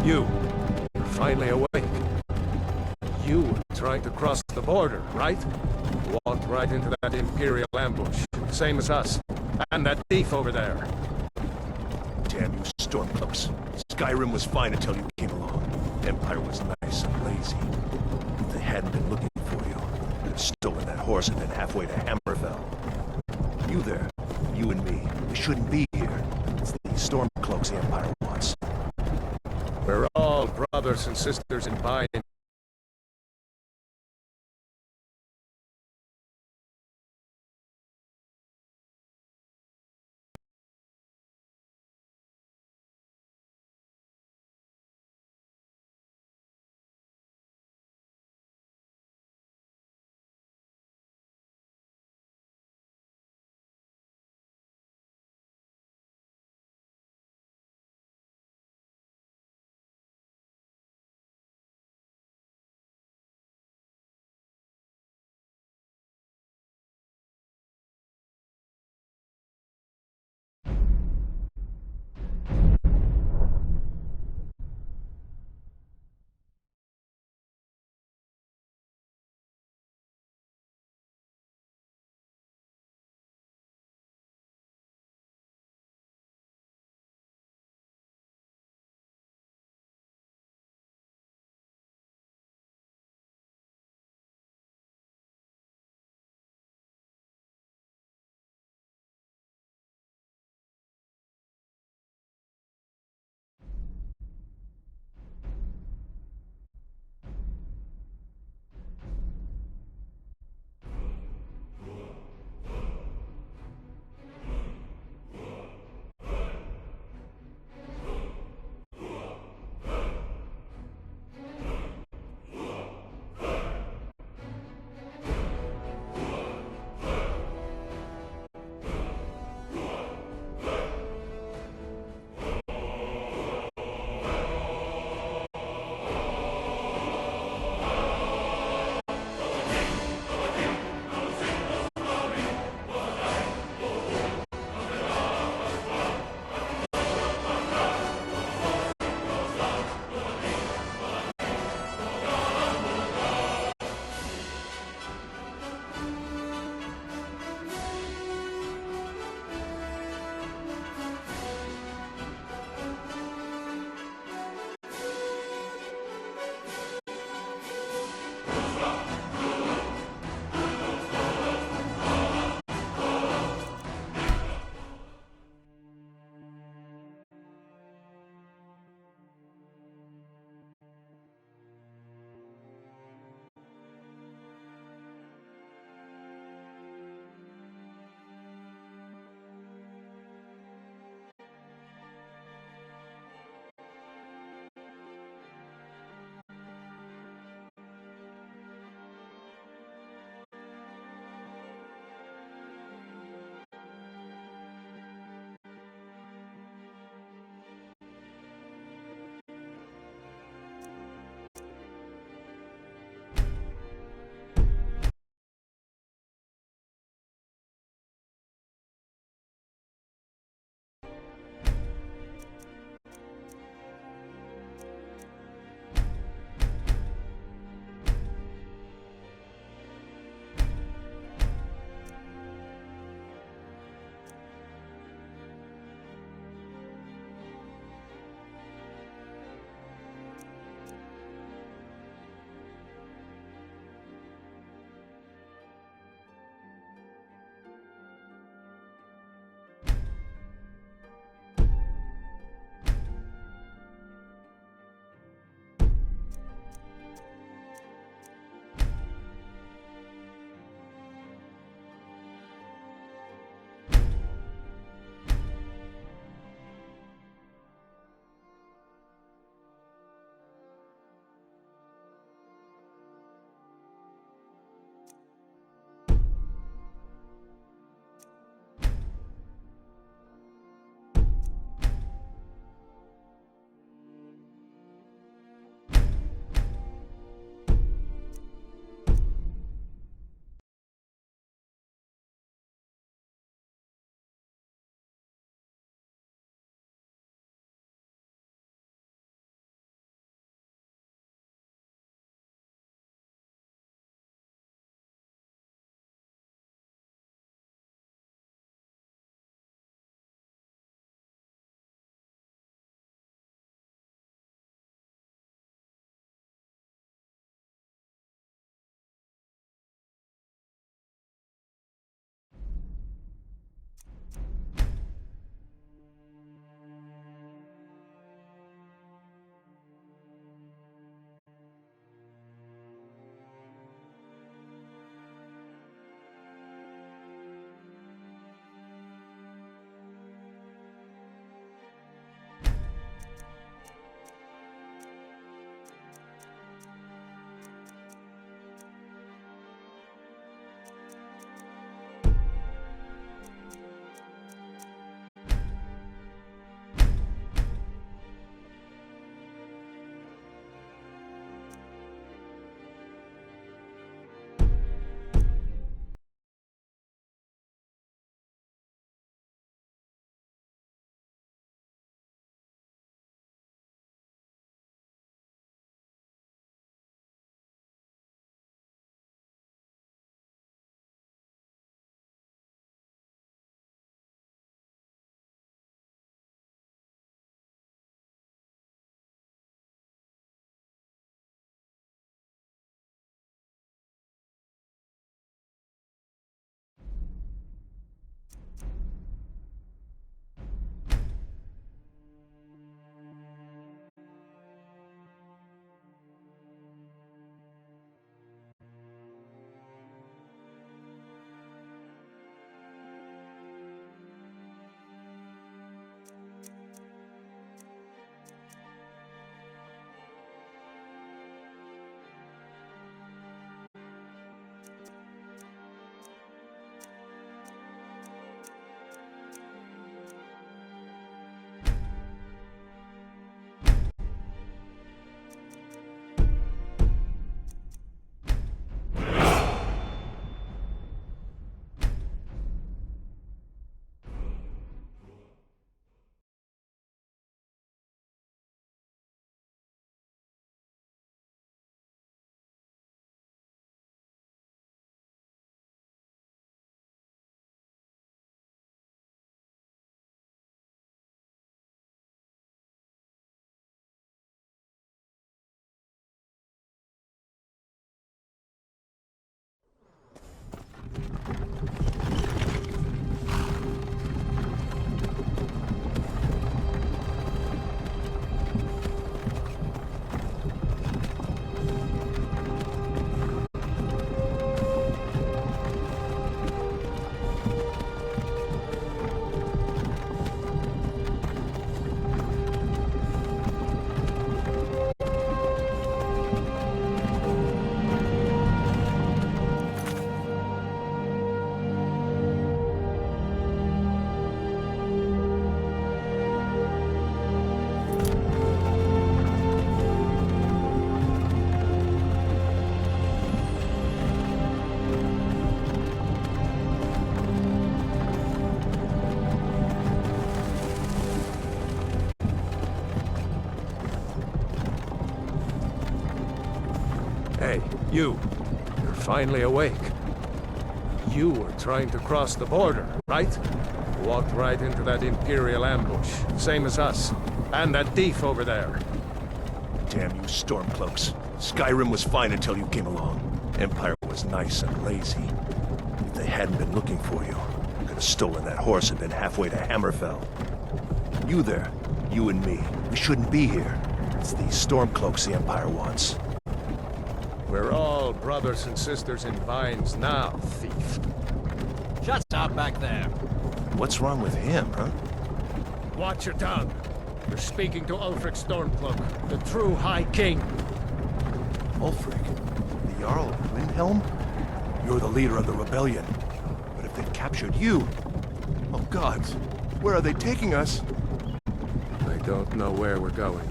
You, you're finally awake. You were trying to cross the border, right? Walked right into that Imperial ambush, same as us. And that thief over there. Damn you Stormcloaks. Skyrim was fine until you came along. Empire was nice and lazy. If they hadn't been looking for you, they'd have stolen that horse and been halfway to Hammerfell. You there, you and me, we shouldn't be here. It's the Stormcloaks the Empire wants. We're all brothers and sisters in buying. Hey, you. You're finally awake. You were trying to cross the border, right? Walked right into that Imperial ambush, same as us. And that thief over there. Damn you Stormcloaks. Skyrim was fine until you came along. Empire was nice and lazy. If they hadn't been looking for you, could have stolen that horse and been halfway to Hammerfell. You there, you and me, we shouldn't be here. It's these Stormcloaks the Empire wants. We're all brothers and sisters in vines now, thief. Shut up back there. What's wrong with him, huh? Watch your tongue. You're speaking to Ulfric Stormcloak, the true High King. Ulfric? The Jarl of Windhelm? You're the leader of the rebellion. But if they've captured you... Oh gods, where are they taking us? I don't know where we're going,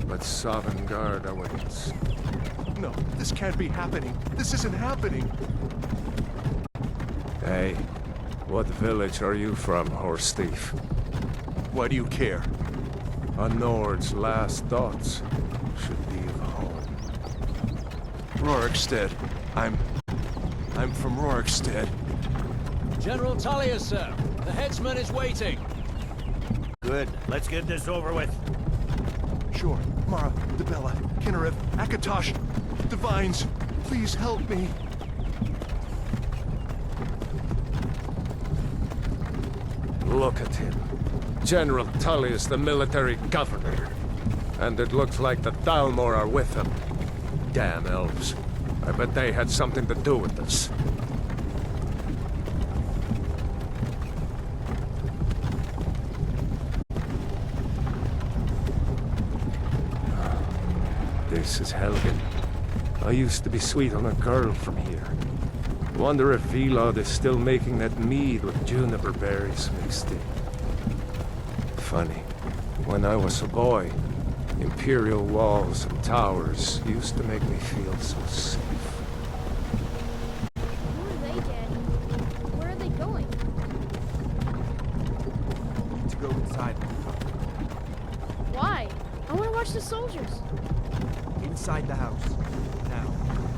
but Sovngarde awaits. No, this can't be happening. This isn't happening. Hey, what village are you from, horse thief? Why do you care? A Nord's last thoughts should be of home. Rorikstead. I'm from Rorikstead. General Tullius, sir. The headsman is waiting. Good. Let's get this over with. Sure. Mara, Debella, Kinnereth, Akatosh, Divines, please help me. Look at him. General Tullius, the military governor. And it looks like the Thalmor are with him. Damn elves. I bet they had something to do with this. This is Helgen. I used to be sweet on a girl from here. Wonder if Vilod is still making that mead with juniper berries mixed in. Funny. When I was a boy, Imperial walls and towers used to make me feel so safe. Who are they, Daddy? Where are they going? To go inside. Why? I want to watch the soldiers. Inside the house. Now.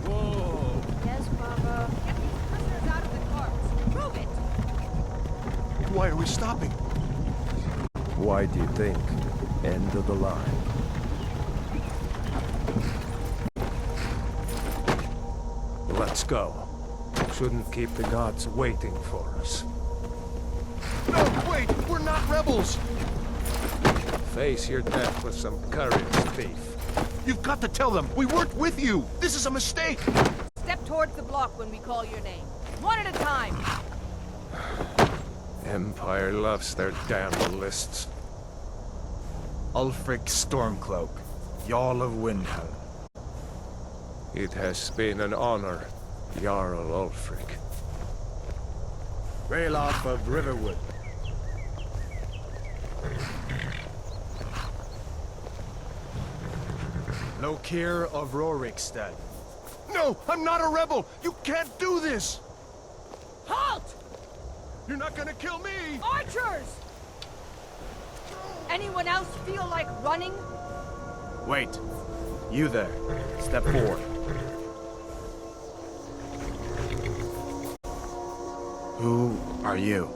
Whoa! Yes, Papa. Get these prisoners out of the corpse. Prove it! Why are we stopping? Why do you think? End of the line. Let's go. Shouldn't keep the gods waiting for us. No, wait! We're not rebels! Face your death with some courage, thief. You've got to tell them! We weren't with you! This is a mistake! Step towards the block when we call your name. One at a time. Empire loves their damn lists. Ulfric Stormcloak, Jarl of Windhelm. It has been an honor, Jarl Ulfric. Ralof of Riverwood. Lokir of Rorikstead. No! I'm not a rebel! You can't do this! Halt! You're not gonna kill me! Archers! Anyone else feel like running? Wait. You there. Step forward. Who are you?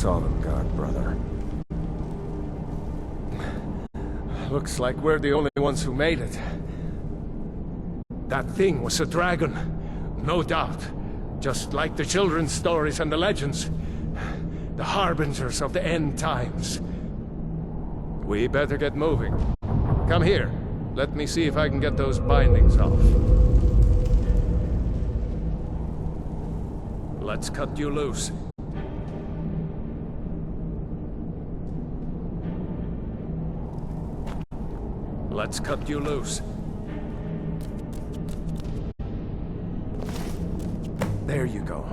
Sovngarde, brother. Looks like we're the only ones who made it. That thing was a dragon, no doubt. Just like the children's stories and the legends. The harbingers of the end times. We better get moving. Come here. Let me see if I can get those bindings off. Let's cut you loose. Let's cut you loose. There you go.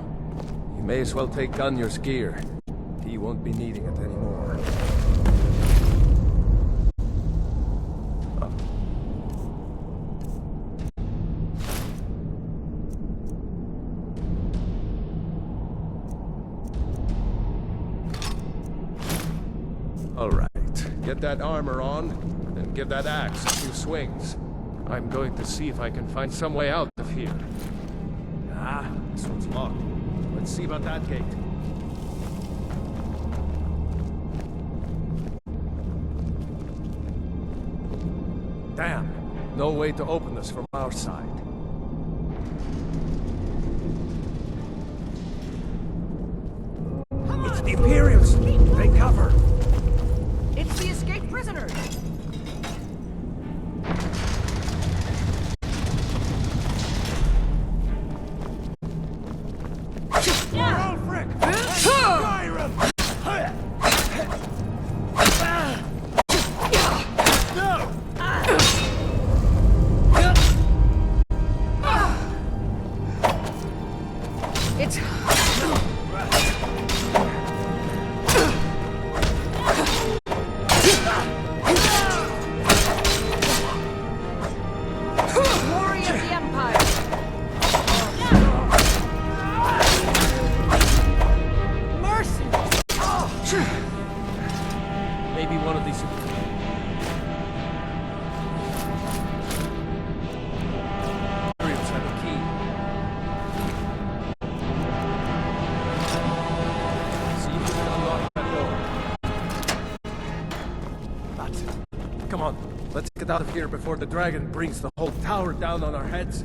You may as well take Gunjar's gear. He won't be needing it anymore. All right. Get that armor on, then give that axe a few swings. I'm going to see if I can find some way out of here. Ah, this one's locked. Let's see about that gate. Damn, no way to open this from our side. It's the Imperials! Take cover! It's the escaped prisoners! Maybe one of these... Imperials have a key. See if you can unlock that door. That's it. Come on, let's get out of here before the dragon brings the whole tower down on our heads.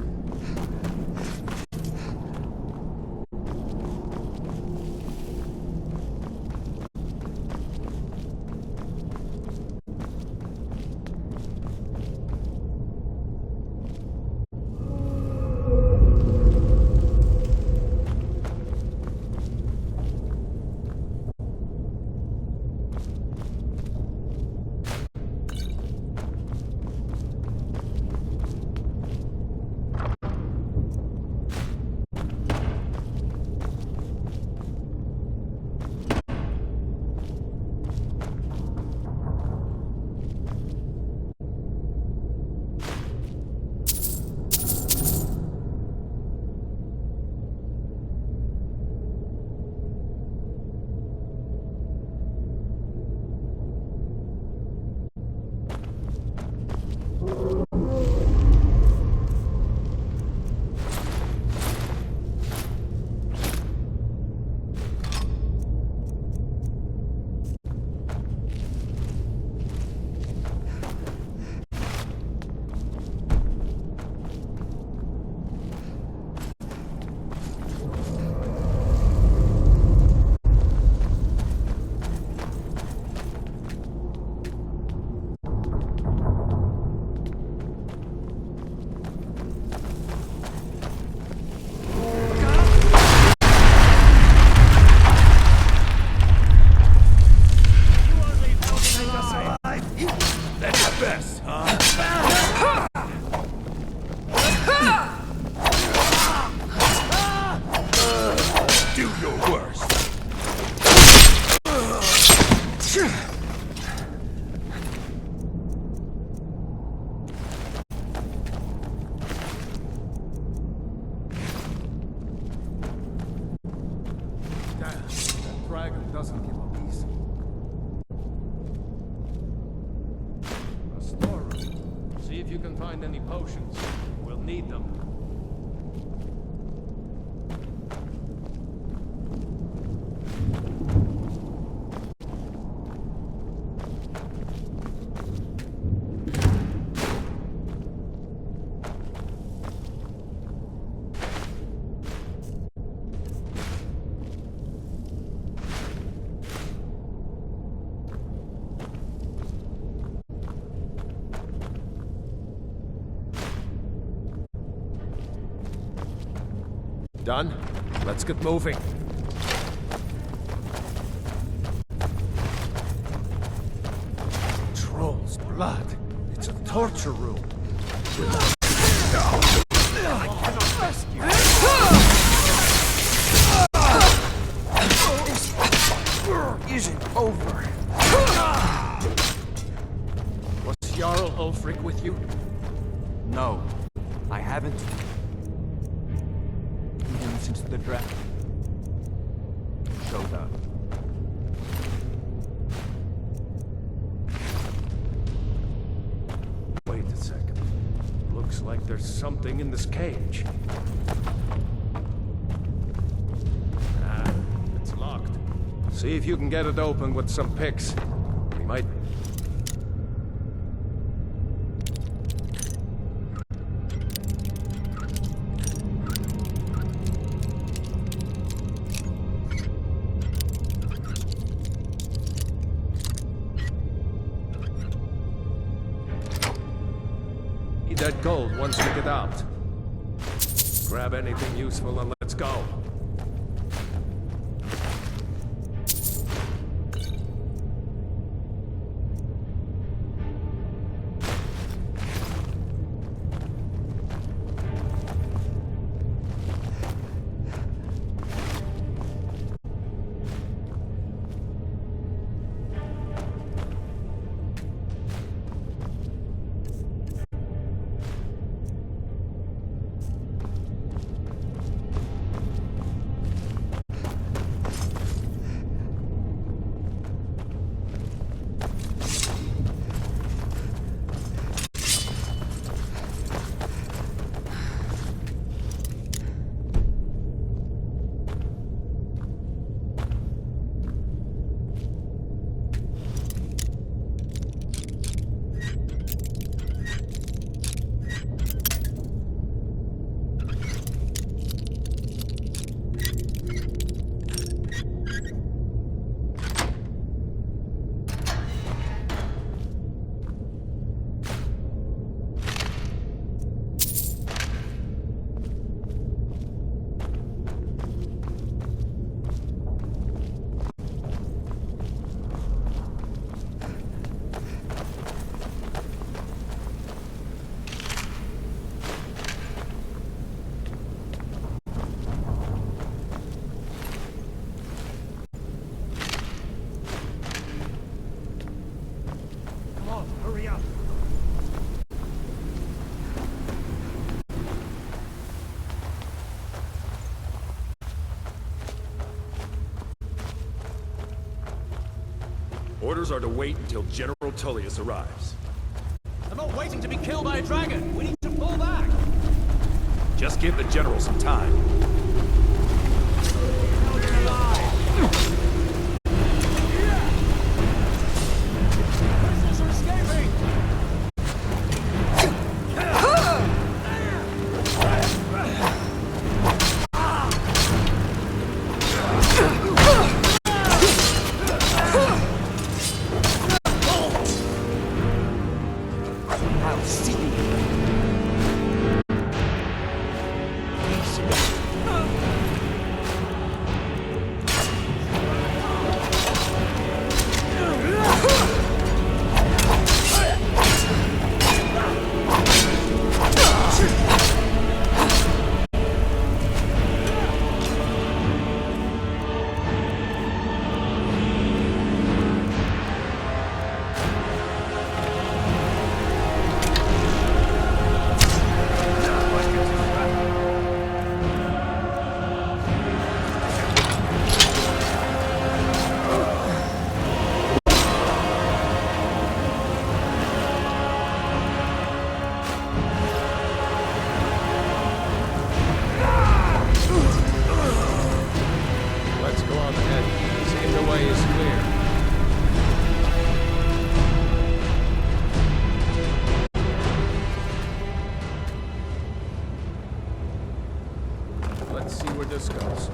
Doesn't give up easy. A storeroom. See if you can find any potions. We'll need them. Done? Let's get moving. Troll's blood. It's a torture room. Isn't over. Was Jarl Ulfric with you? No, I haven't. Even since the draft showed up. Wait a second. Looks like there's something in this cage. Ah, it's locked. See if you can get it open with some picks. We might... Need that gold once we get out. Grab anything useful and let's go. Orders are to wait until General Tullius arrives. I'm not waiting to be killed by a dragon. We need to pull back. Just give the General some time. Prisoners are escaping. I'll see you. Let's see where this goes.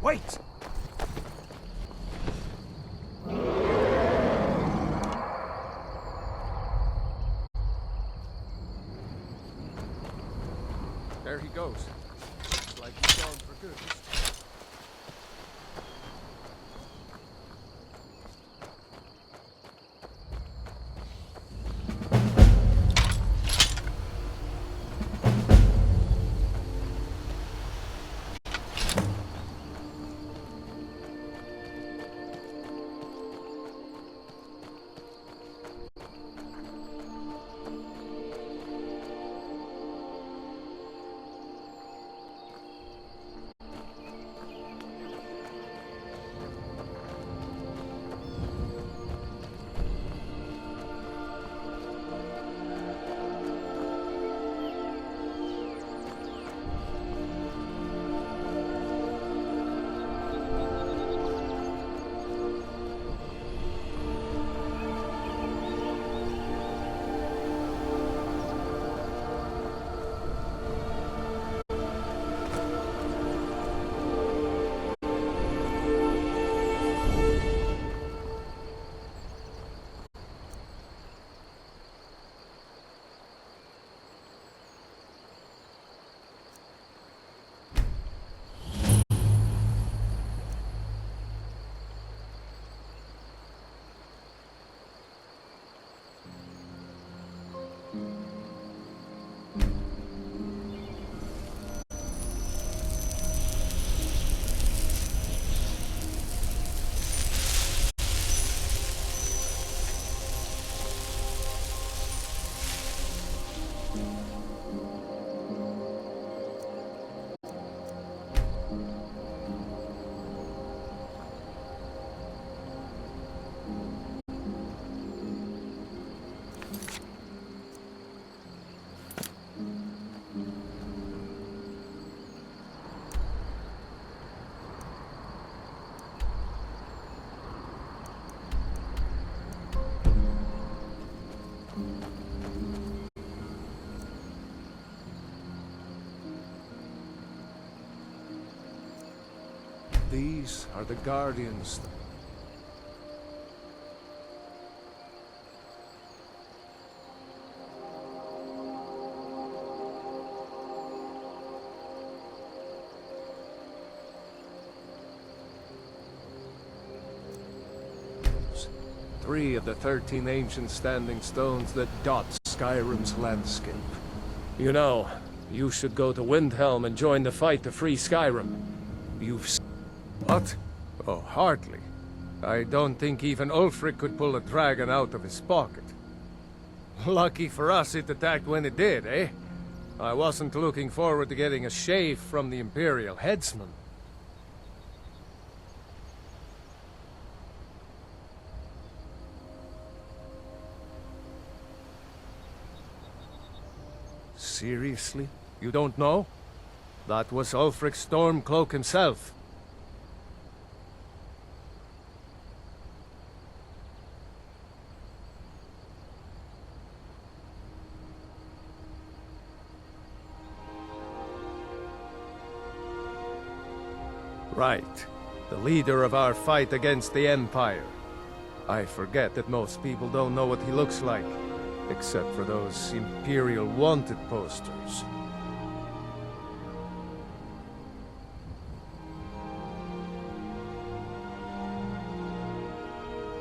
Wait! There he goes. Looks like he's gone for good. These are the Guardians. Three of the 13 ancient standing stones that dot Skyrim's landscape. You know, you should go to Windhelm and join the fight to free Skyrim. You've... What? Oh, hardly. I don't think even Ulfric could pull a dragon out of his pocket. Lucky for us it attacked when it did, eh? I wasn't looking forward to getting a shave from the Imperial headsman. Seriously? You don't know? That was Ulfric's Stormcloak himself. Right. The leader of our fight against the Empire. I forget that most people don't know what he looks like, except for those Imperial wanted posters.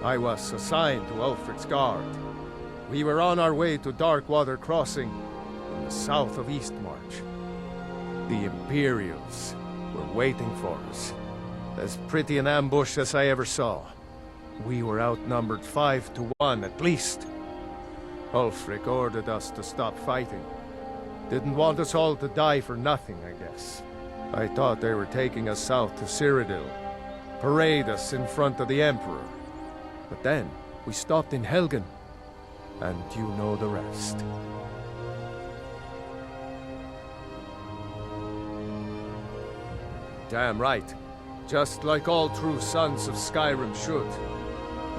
I was assigned to Ulfric's guard. We were on our way to Darkwater Crossing, in the south of Eastmarch. The Imperials were waiting for us. As pretty an ambush as I ever saw. We were outnumbered 5 to 1 at least. Ulfric ordered us to stop fighting. Didn't want us all to die for nothing, I guess. I thought they were taking us south to Cyrodiil, parade us in front of the Emperor. But then, we stopped in Helgen, and you know the rest. Damn right. Just like all true sons of Skyrim should.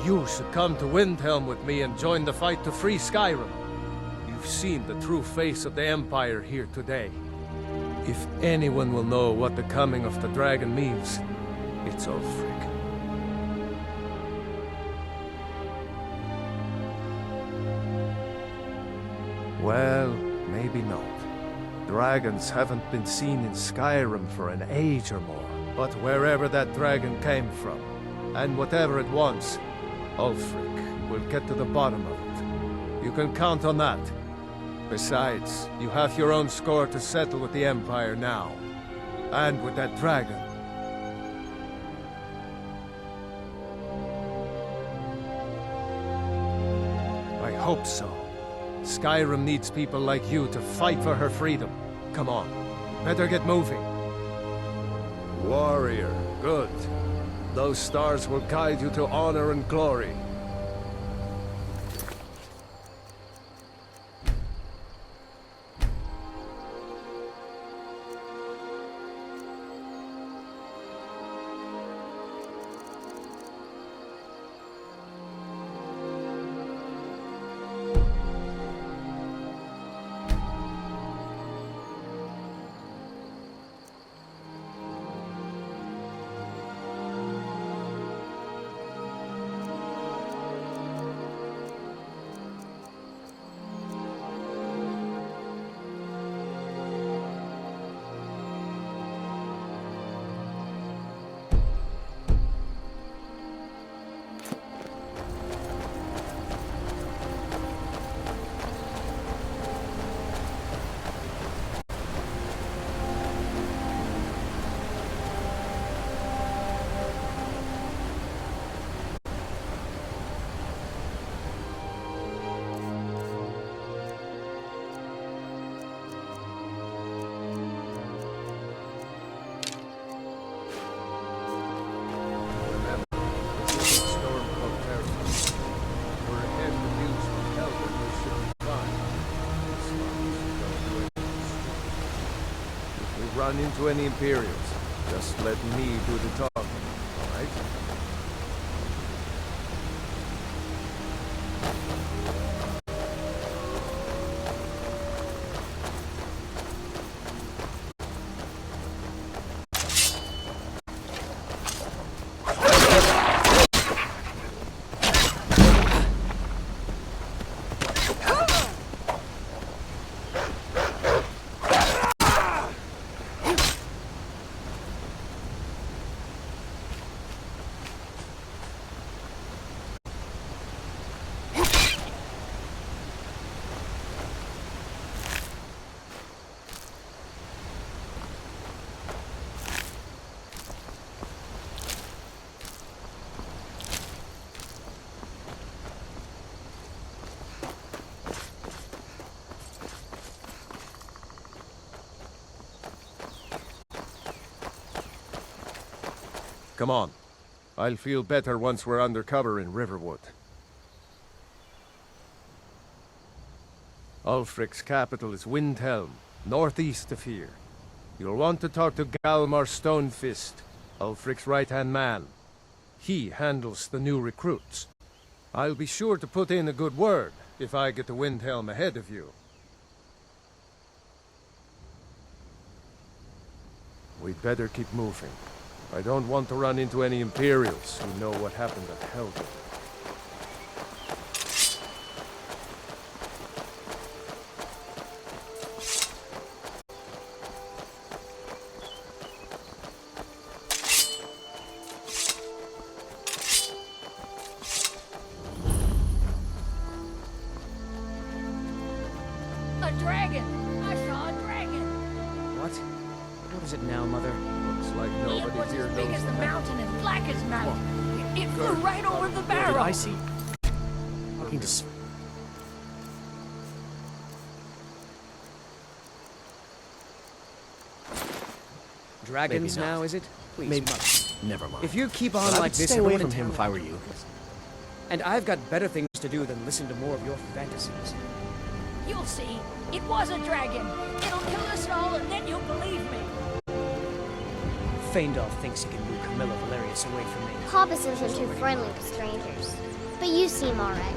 You should come to Windhelm with me and join the fight to free Skyrim. You've seen the true face of the Empire here today. If anyone will know what the coming of the dragon means, It's Ulfric. Well, maybe not. Dragons haven't been seen in Skyrim for an age or more. But wherever that dragon came from, and whatever it wants, Ulfric will get to the bottom of it. You can count on that. Besides, you have your own score to settle with the Empire now. And with that dragon. I hope so. Skyrim needs people like you to fight for her freedom. Come on, better get moving. Warrior, good. Those stars will guide you to honor and glory. Run into any Imperials. Just let me do the talking, all right? Come on. I'll feel better once we're undercover in Riverwood. Ulfric's capital is Windhelm, northeast of here. You'll want to talk to Galmar Stonefist, Ulfric's right-hand man. He handles the new recruits. I'll be sure to put in a good word if I get to Windhelm ahead of you. We'd better keep moving. I don't want to run into any Imperials who know what happened at Helgen. A dragon! I saw a dragon! What? What is it now, Mother? Looks like It nobody was here as big knows as the about mountain and black as night. It flew right over the barrel. Did I see? Talking to... Dragons now, is it? Please, Maybe. Mother. Never mind. If you keep on But I like would this, stay I away don't from wanna him tell if I were you. And I've got better things to do than listen to more of your fantasies. You'll see. It was a dragon. It'll kill us all, and then you'll believe me. Feindal thinks he can move Camilla Valerius away from me. Hobbs isn't too friendly with strangers, but you seem alright.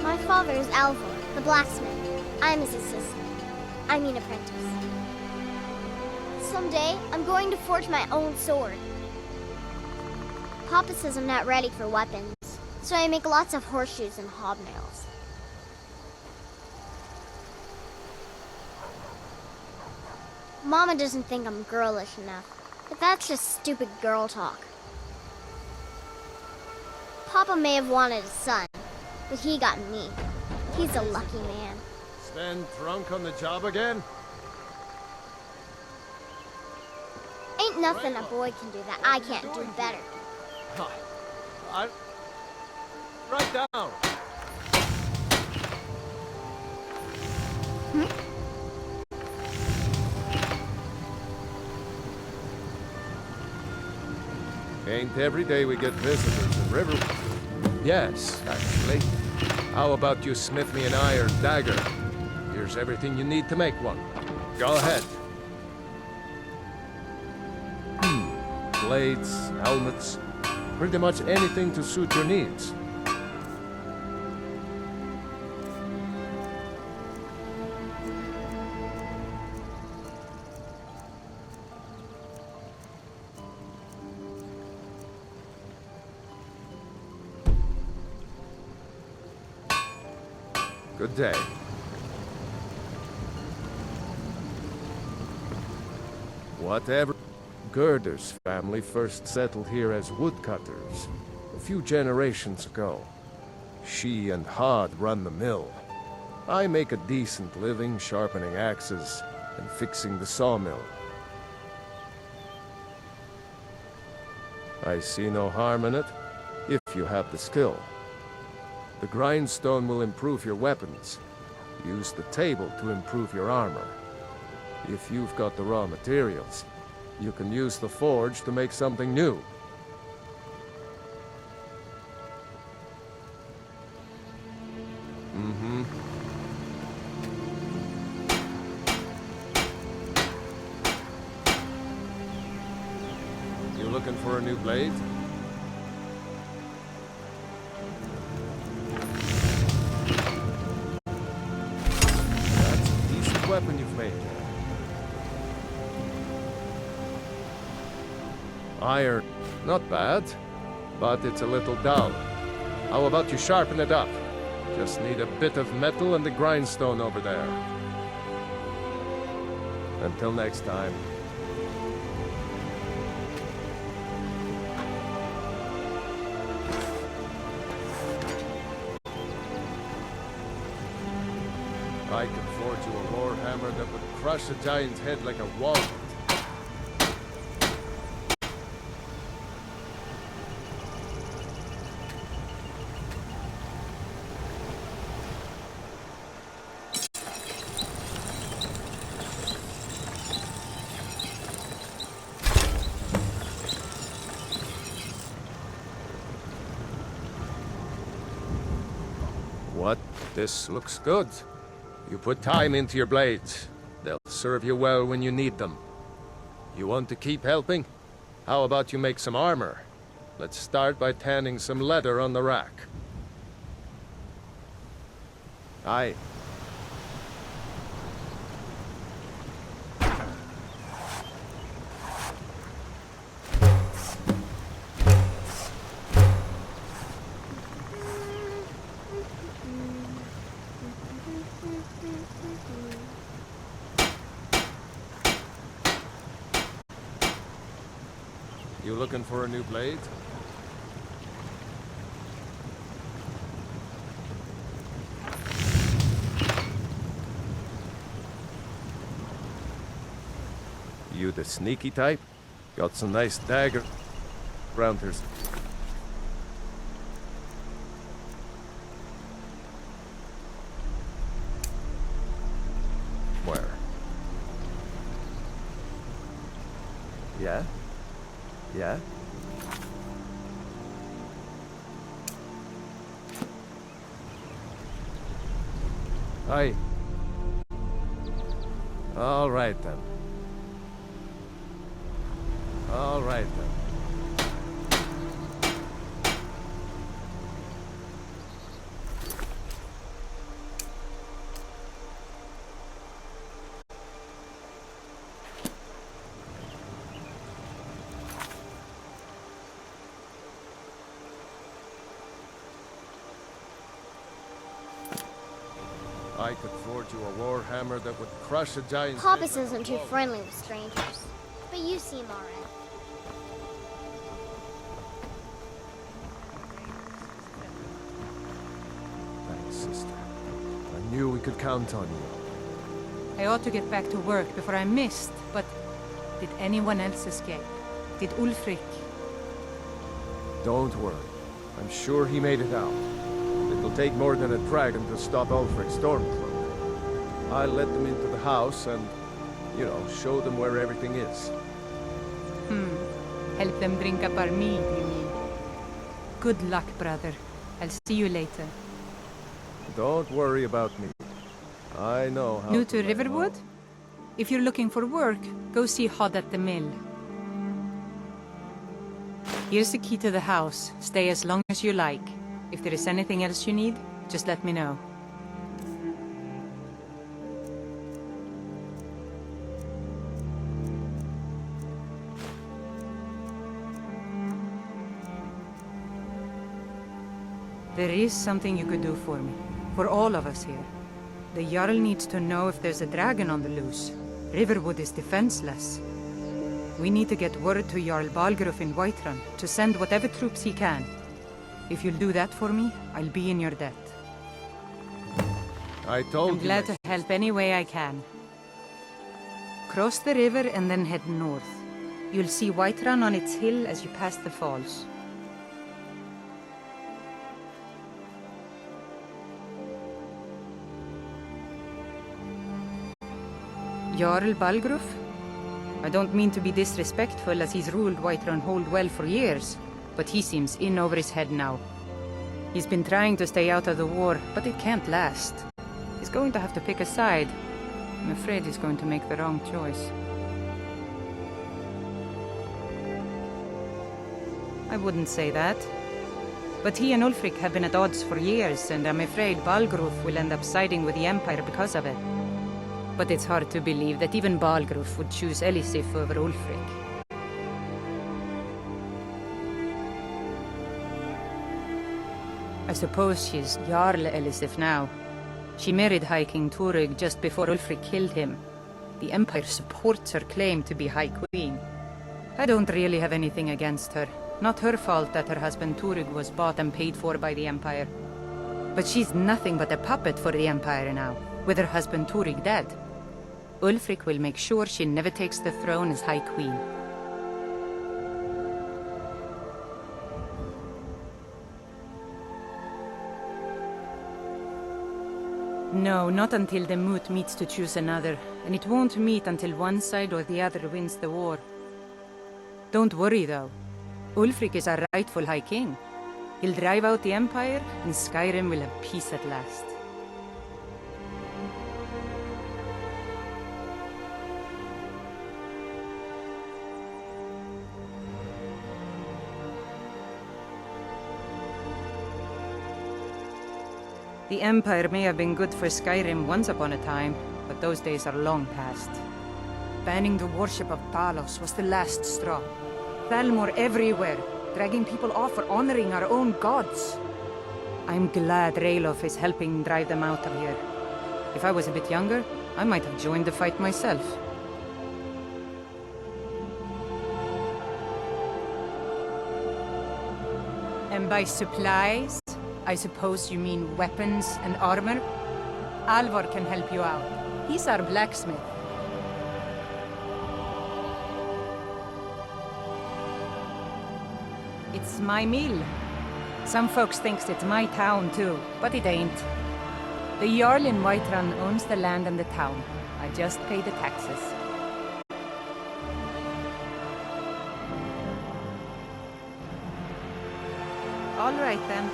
My father is Alvor, the blacksmith. I'm his assistant. I mean apprentice. Someday, I'm going to forge my own sword. Papa says I'm not ready for weapons, so I make lots of horseshoes and hobnails. Mama doesn't think I'm girlish enough, but that's just stupid girl talk. Papa may have wanted a son, but he got me. He's a lucky man. Sven drunk on the job again? Ain't nothing a boy can do that I can't do better. Right down. Ain't every day we get visitors in River. Yes, actually. How about you smith me an iron dagger? Here's everything you need to make one. Go ahead. Blades, helmets, pretty much anything to suit your needs. Good day. Whatever. Gerder's family first settled here as woodcutters a few generations ago. She and Hod run the mill. I make a decent living sharpening axes and fixing the sawmill. I see no harm in it, if you have the skill. The grindstone will improve your weapons. Use the table to improve your armor. If you've got the raw materials, you can use the forge to make something new. You looking for a new blade? That's a decent weapon you've made. Iron, not bad, but it's a little dull. How about you sharpen it up? Just need a bit of metal and the grindstone over there. Until next time. I can forge you a warhammer that would crush a giant's head like a walnut. What? This looks good. You put time into your blades. They'll serve you well when you need them. You want to keep helping? How about you make some armor? Let's start by tanning some leather on the rack. Aye. You looking for a new blade? You the sneaky type? Got some nice dagger around here. Where? Yeah? Yeah? Aye. All right then. All right then. I could forge you a warhammer that would crush a giant's Pappas head. isn't too friendly with strangers. But you seem alright. Thanks, sister. I knew we could count on you. I ought to get back to work before I missed, but did anyone else escape? Did Ulfric? Don't worry. I'm sure he made it out. It'll take more than a dragon to stop Ulfric's Stormcloak. I'll let them into the house and, you know, show them where everything is. Help them drink up our mead, you mean? Good luck, brother. I'll see you later. Don't worry about me. I know how New to lay low. Riverwood? If you're looking for work, go see Hod at the mill. Here's the key to the house. Stay as long as you like. If there is anything else you need, just let me know. There is something you could do for me. For all of us here. The Jarl needs to know if there's a dragon on the loose. Riverwood is defenseless. We need to get word to Jarl Balgruuf in Whiterun to send whatever troops he can. If you'll do that for me, I'll be in your debt. I told I'm you. glad to help any way I can. Cross the river and then head north. You'll see Whiterun on its hill as you pass the falls. Jarl Balgruuf? I don't mean to be disrespectful as he's ruled Whiterun Hold well for years, but he seems in over his head now. He's been trying to stay out of the war, but it can't last. He's going to have to pick a side. I'm afraid he's going to make the wrong choice. I wouldn't say that. But he and Ulfric have been at odds for years, and I'm afraid Balgruuf will end up siding with the Empire because of it. But it's hard to believe that even Balgruuf would choose Elisif over Ulfric. I suppose she's Jarl Elisif now. She married High King Turug just before Ulfric killed him. The Empire supports her claim to be High Queen. I don't really have anything against her. Not her fault that her husband Turug was bought and paid for by the Empire. But she's nothing but a puppet for the Empire now, with her husband Turug dead. Ulfric will make sure she never takes the throne as High Queen. No, not until the Moot meets to choose another, and it won't meet until one side or the other wins the war. Don't worry though. Ulfric is our rightful High King. He'll drive out the Empire, and Skyrim will have peace at last. The Empire may have been good for Skyrim once upon a time, but those days are long past. Banning the worship of Talos was the last straw. Thalmor everywhere, dragging people off for honoring our own gods. I'm glad Ralof is helping drive them out of here. If I was a bit younger, I might have joined the fight myself. And by supplies, I suppose you mean weapons and armor? Alvor can help you out. He's our blacksmith. It's my mill. Some folks thinks it's my town too, but it ain't. The Jarl in Whiterun owns the land and the town. I just pay the taxes. All right then.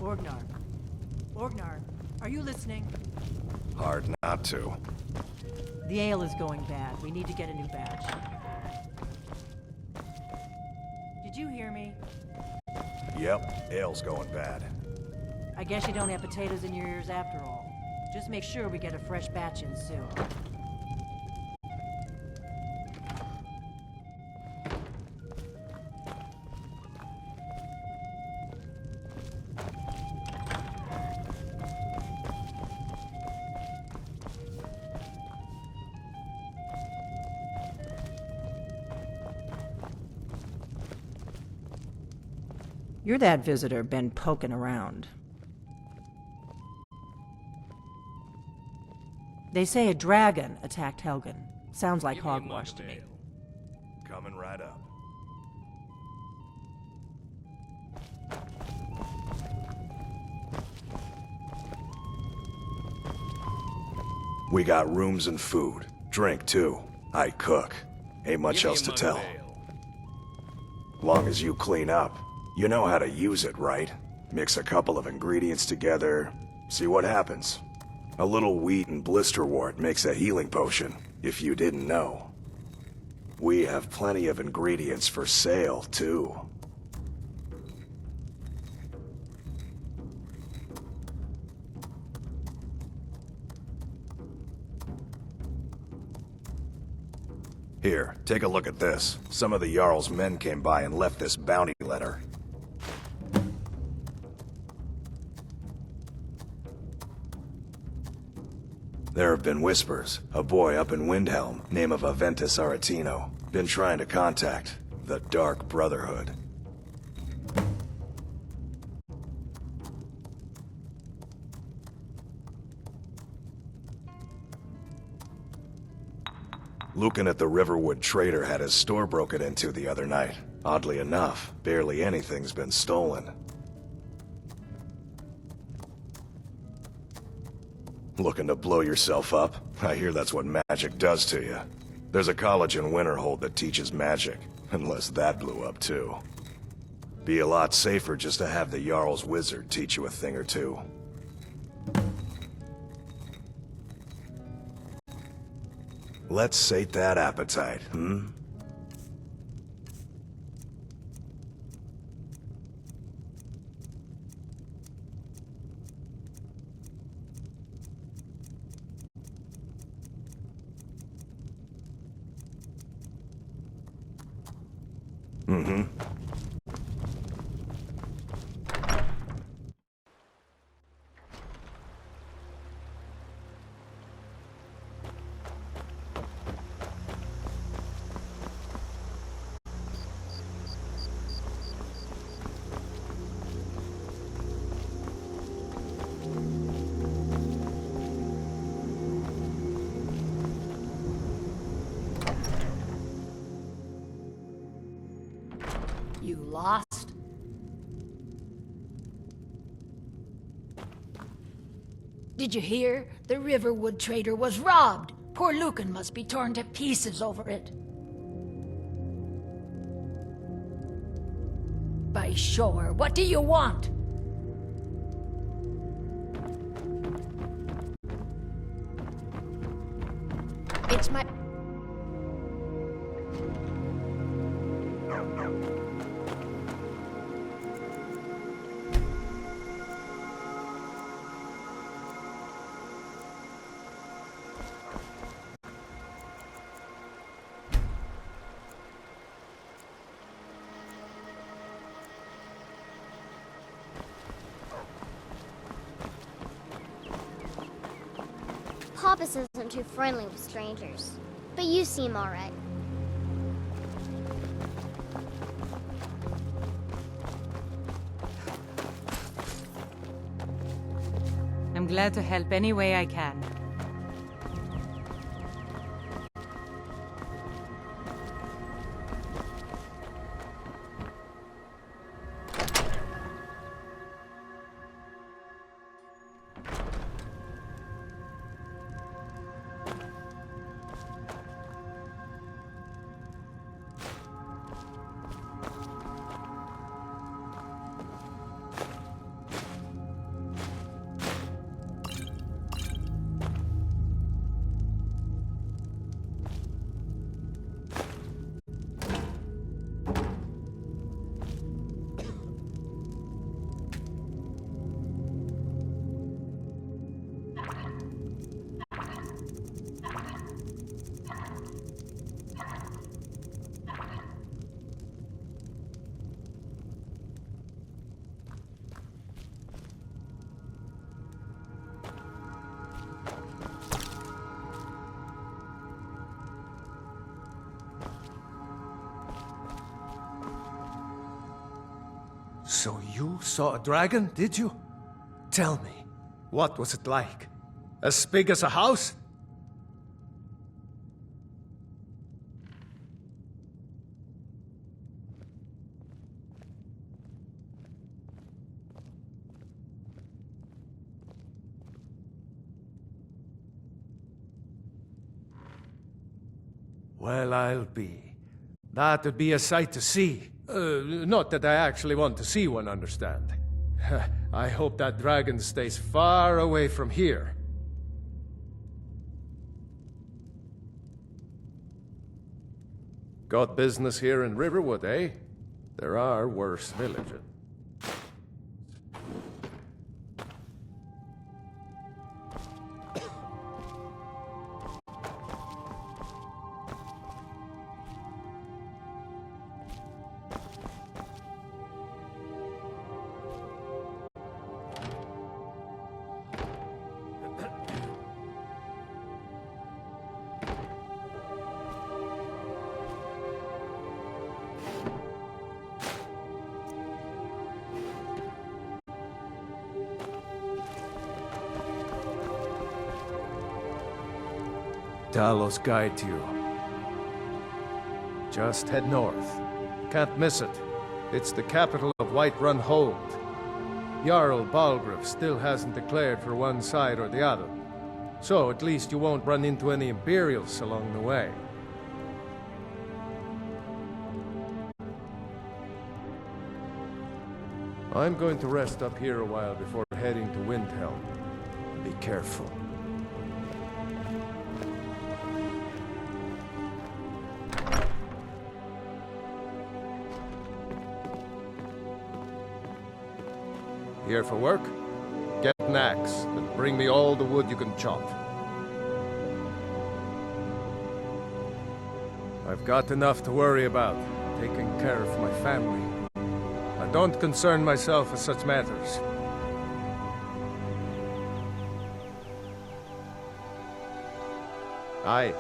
Orgnar. Orgnar, are you listening? Hard not to. The ale is going bad. We need to get a new batch. Did you hear me? Yep, ale's going bad. I guess you don't have potatoes in your ears after all. Just make sure we get a fresh batch in soon. You're that visitor been poking around. They say a dragon attacked Helgen. Sounds like hogwash to me. Coming right up. We got rooms and food. Drink, too. I cook. Ain't much else to tell. Long as you clean up. You know how to use it, right? Mix a couple of ingredients together, see what happens. A little wheat and blisterwort makes a healing potion, if you didn't know. We have plenty of ingredients for sale, too. Here, take a look at this. Some of the Jarl's men came by and left this bounty letter. There have been whispers. A boy up in Windhelm, name of Aventus Aretino, been trying to contact the Dark Brotherhood. Lucan at the Riverwood Trader had his store broken into the other night. Oddly enough, barely anything's been stolen. Looking to blow yourself up? I hear that's what magic does to you. There's a college in Winterhold that teaches magic, unless that blew up too. Be a lot safer just to have the Jarl's wizard teach you a thing or two. Let's sate that appetite, hmm? Mm-hmm. You lost? Did you hear? The Riverwood Trader was robbed. Poor Lucan must be torn to pieces over it. By sure, what do you want? It's my... Papas isn't too friendly with strangers, but you seem alright. I'm glad to help any way I can. So you saw a dragon, did you? Tell me, what was it like? As big as a house? Well, I'll be. That'd be a sight to see. Not that I actually want to see one, understand. I hope that dragon stays far away from here. Got business here in Riverwood, eh? There are worse villages. Talos guide you. Just head north. Can't miss it. It's the capital of Whiterun Hold. Jarl Balgruuf still hasn't declared for one side or the other. So at least you won't run into any Imperials along the way. I'm going to rest up here a while before heading to Windhelm. Be careful. Here for work? Get an axe and bring me all the wood you can chop. I've got enough to worry about, taking care of my family. I don't concern myself with such matters. Aye.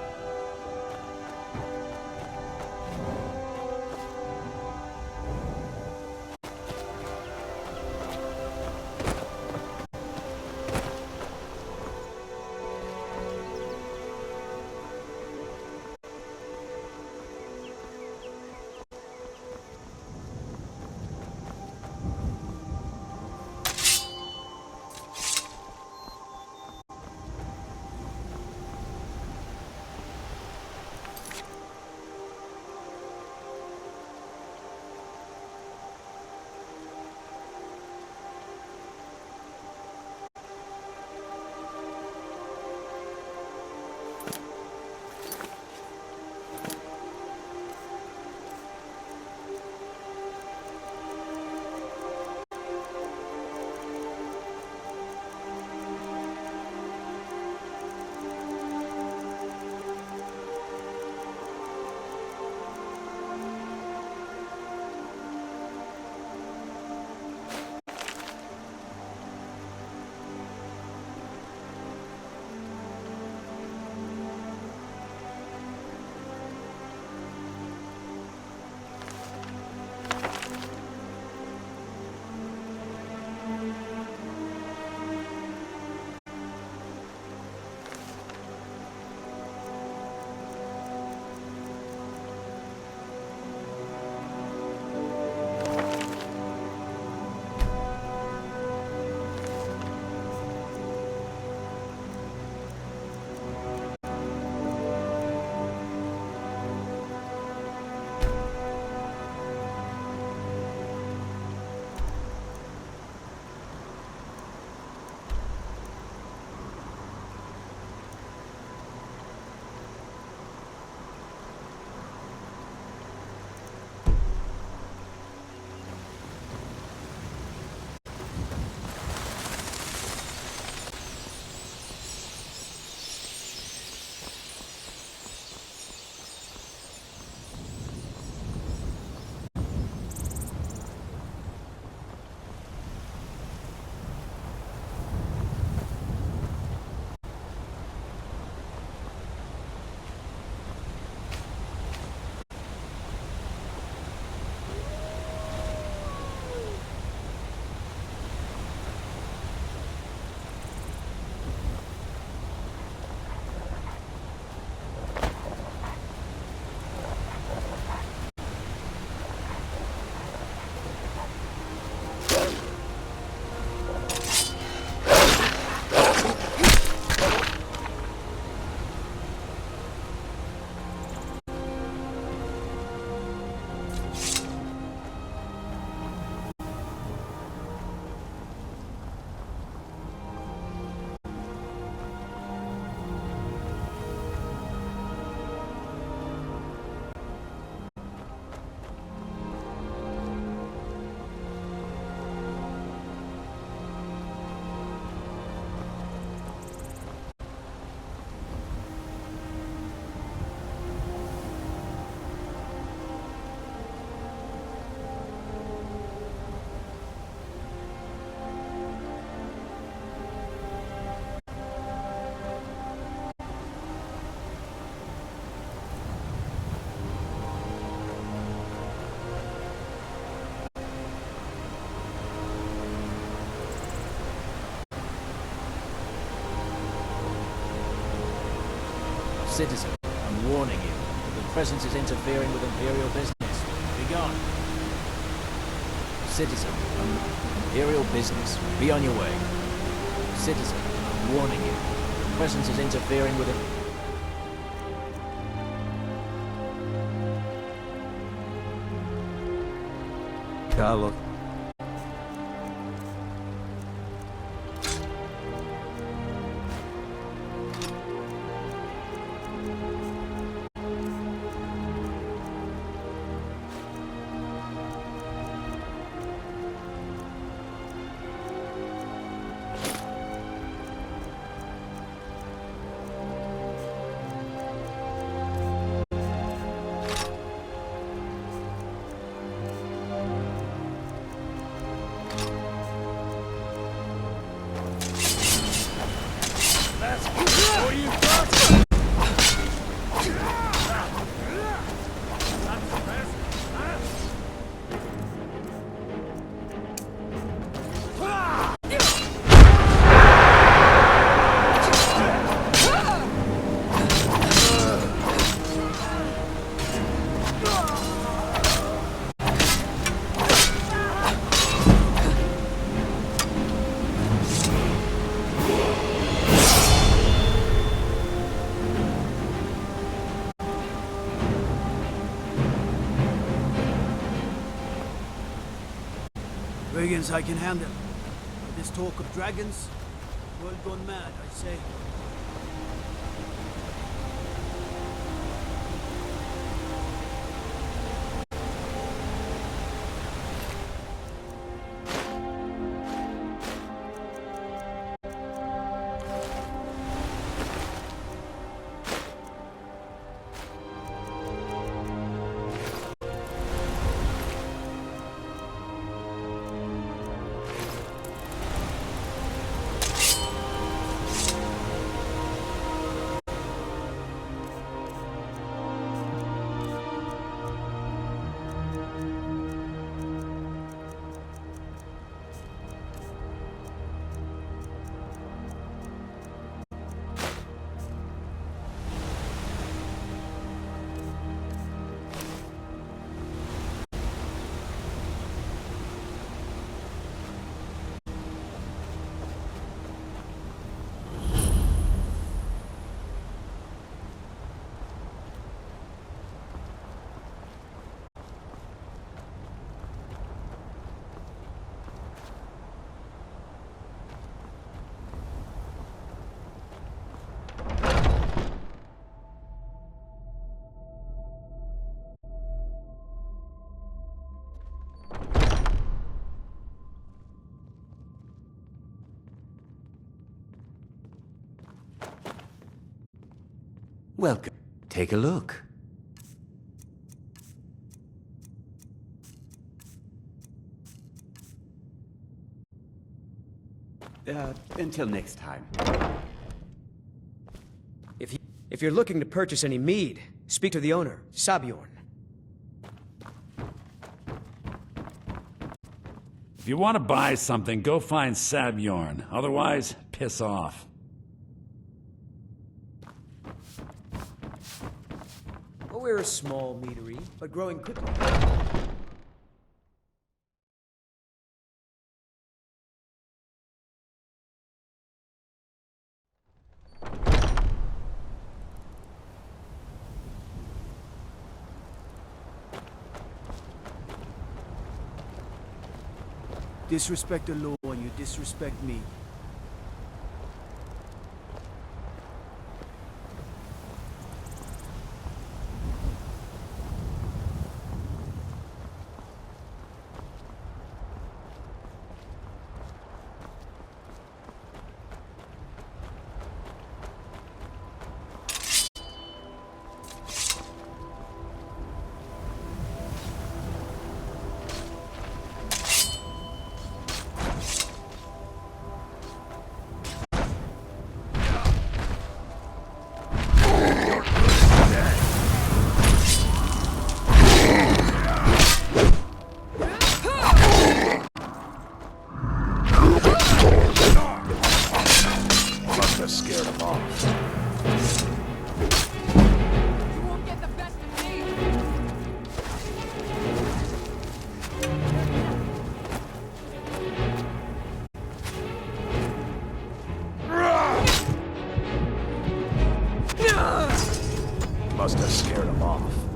Citizen, I'm warning you. The presence is interfering with Imperial business. Be gone. Citizen, Imperial business. Be on your way. Citizen, I'm warning you. The presence is interfering with it. Carlo. Brigands I can handle. This talk of dragons, world gone mad, I say. Welcome. Take a look. Until next time. If you're looking to purchase any mead, speak to the owner, Sabjorn. If you want to buy something, go find Sabjorn. Otherwise, piss off. Well, we're a small meadery, but growing quickly. Disrespect the law and you disrespect me. tear them off.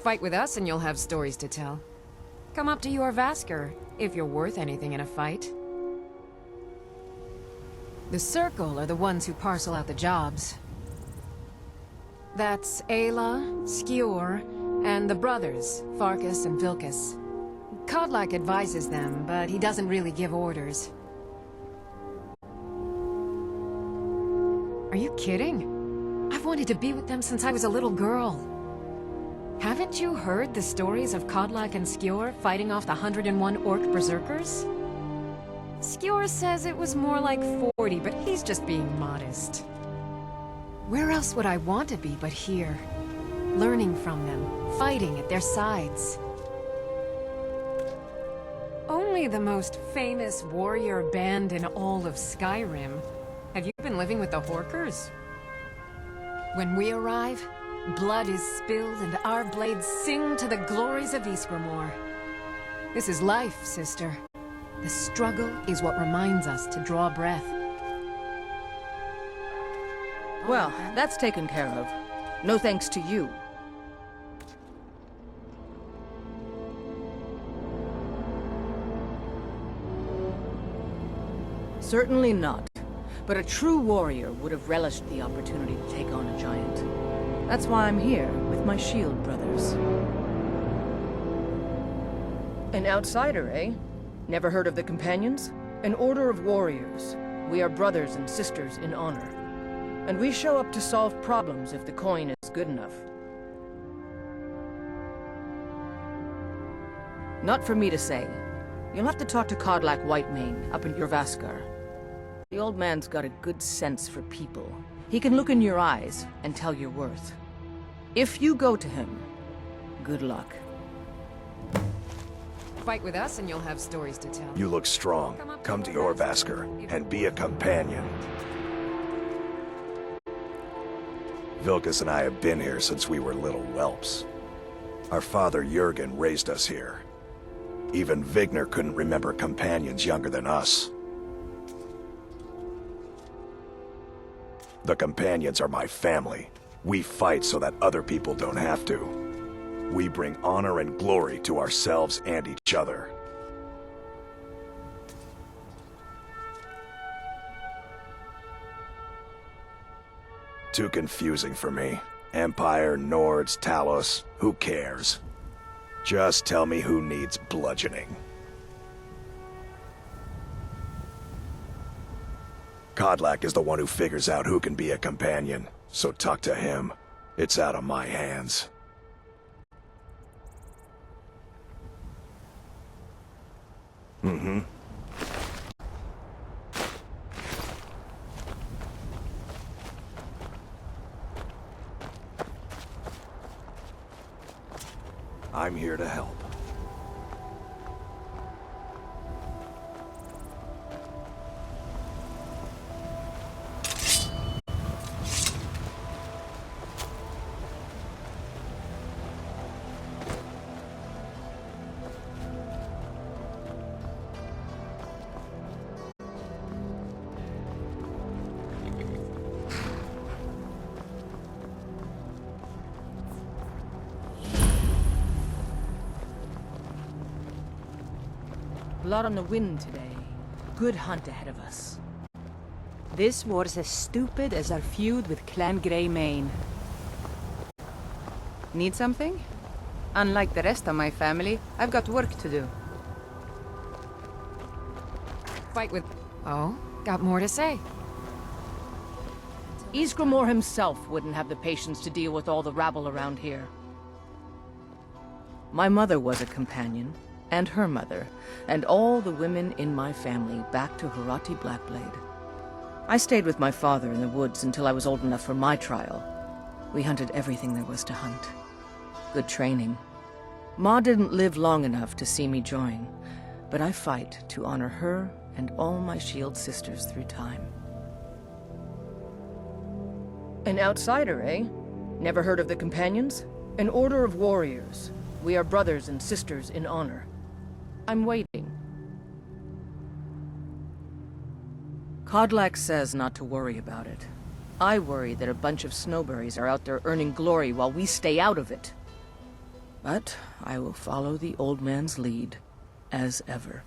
Fight with us and you'll have stories to tell. Come up to your Vasker, if you're worth anything in a fight. The Circle are the ones who parcel out the jobs. That's Ayla, Skjor, and the brothers, Farkas and Vilkas. Kodlak advises them, but he doesn't really give orders. Are you kidding? I've wanted to be with them since I was a little girl. Haven't you heard the stories of Kodlak and Skjor fighting off the 101 orc berserkers? Skjor says it was more like 40, but he's just being modest. Where else would I want to be but here? Learning from them, fighting at their sides. Only the most famous warrior band in all of Skyrim. Have you been living with the Horkers? When we arrive, blood is spilled and our blades sing to the glories of Ysgramor. This is life, sister. The struggle is what reminds us to draw breath. Well, that's taken care of. No thanks to you. Certainly not. But a true warrior would have relished the opportunity to take on a giant. That's why I'm here, with my shield brothers. An outsider, eh? Never heard of the Companions? An order of warriors. We are brothers and sisters in honor. And we show up to solve problems if the coin is good enough. Not for me to say. You'll have to talk to Kodlak Whitemane up in your Vaskar. The old man's got a good sense for people. He can look in your eyes and tell your worth. If you go to him, good luck. Fight with us and you'll have stories to tell. You look strong. Come to your Vasker and be a companion. Vilkas and I have been here since we were little whelps. Our father Jurgen raised us here. Even Vigner couldn't remember companions younger than us. The companions are my family. We fight so that other people don't have to. We bring honor and glory to ourselves and each other. Too confusing for me. Empire, Nords, Talos, who cares? Just tell me who needs bludgeoning. Kodlak is the one who figures out who can be a companion, so talk to him. It's out of my hands. Mm-hmm. I'm here to help. Blood on the wind today. Good hunt ahead of us. This war's as stupid as our feud with Clan Greymane. Need something? Unlike the rest of my family, I've got work to do. Fight with... Oh? Got more to say? Ysgramor himself wouldn't have the patience to deal with all the rabble around here. My mother was a companion, and her mother, and all the women in my family back to Harati Blackblade. I stayed with my father in the woods until I was old enough for my trial. We hunted everything there was to hunt. Good training. Ma didn't live long enough to see me join, but I fight to honor her and all my shield sisters through time. An outsider, eh? Never heard of the Companions? An order of warriors. We are brothers and sisters in honor. I'm waiting. Kodlak says not to worry about it. I worry that a bunch of snowberries are out there earning glory while we stay out of it. But I will follow the old man's lead, as ever.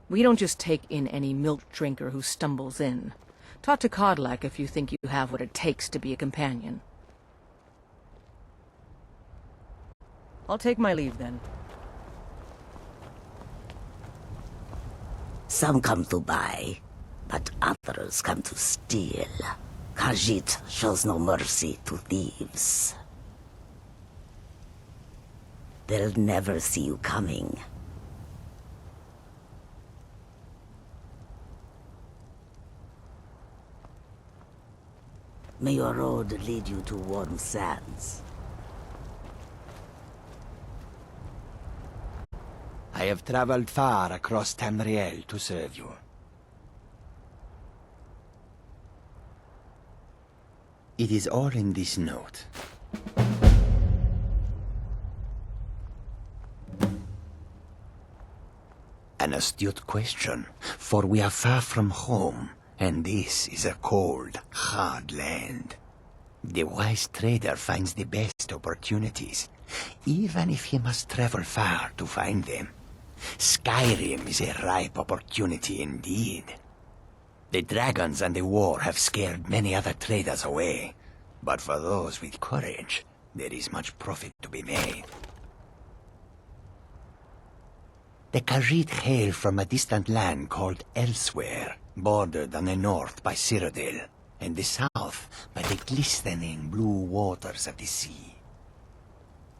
We don't just take in any milk drinker who stumbles in. Talk to Kodlak if you think you have what it takes to be a companion. I'll take my leave then. Some come to buy, but others come to steal. Khajiit shows no mercy to thieves. They'll never see you coming. May your road lead you to warm sands. I have traveled far across Tamriel to serve you. It is all in this note. An astute question, for we are far from home, and this is a cold, hard land. The wise trader finds the best opportunities, even if he must travel far to find them. Skyrim is a ripe opportunity indeed. The dragons and the war have scared many other traders away, but for those with courage, there is much profit to be made. The Khajiit hail from a distant land called Elsewhere, bordered on the north by Cyrodiil, and the south by the glistening blue waters of the sea.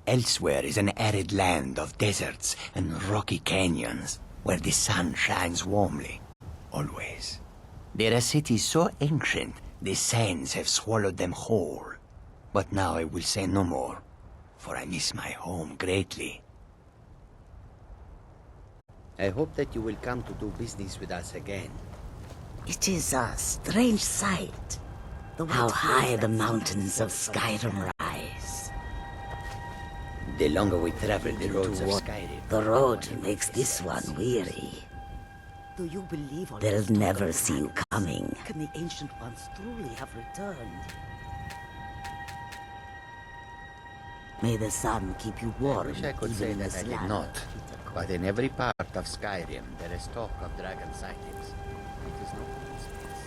Elsewhere is an arid land of deserts and rocky canyons, where the sun shines warmly, always. There are cities so ancient, the sands have swallowed them whole. But now I will say no more, for I miss my home greatly. I hope that you will come to do business with us again. It is a strange sight, how high the mountains of Skyrim rise. The longer we travel the roads of Skyrim, the road makes this one weary. Do you believe on They'll never see you coming. Can the ancient ones truly have returned? May the sun keep you warm. I wish I could even say in that this I did land. not, but in every part of Skyrim there is talk of dragon sightings. It is no coincidence.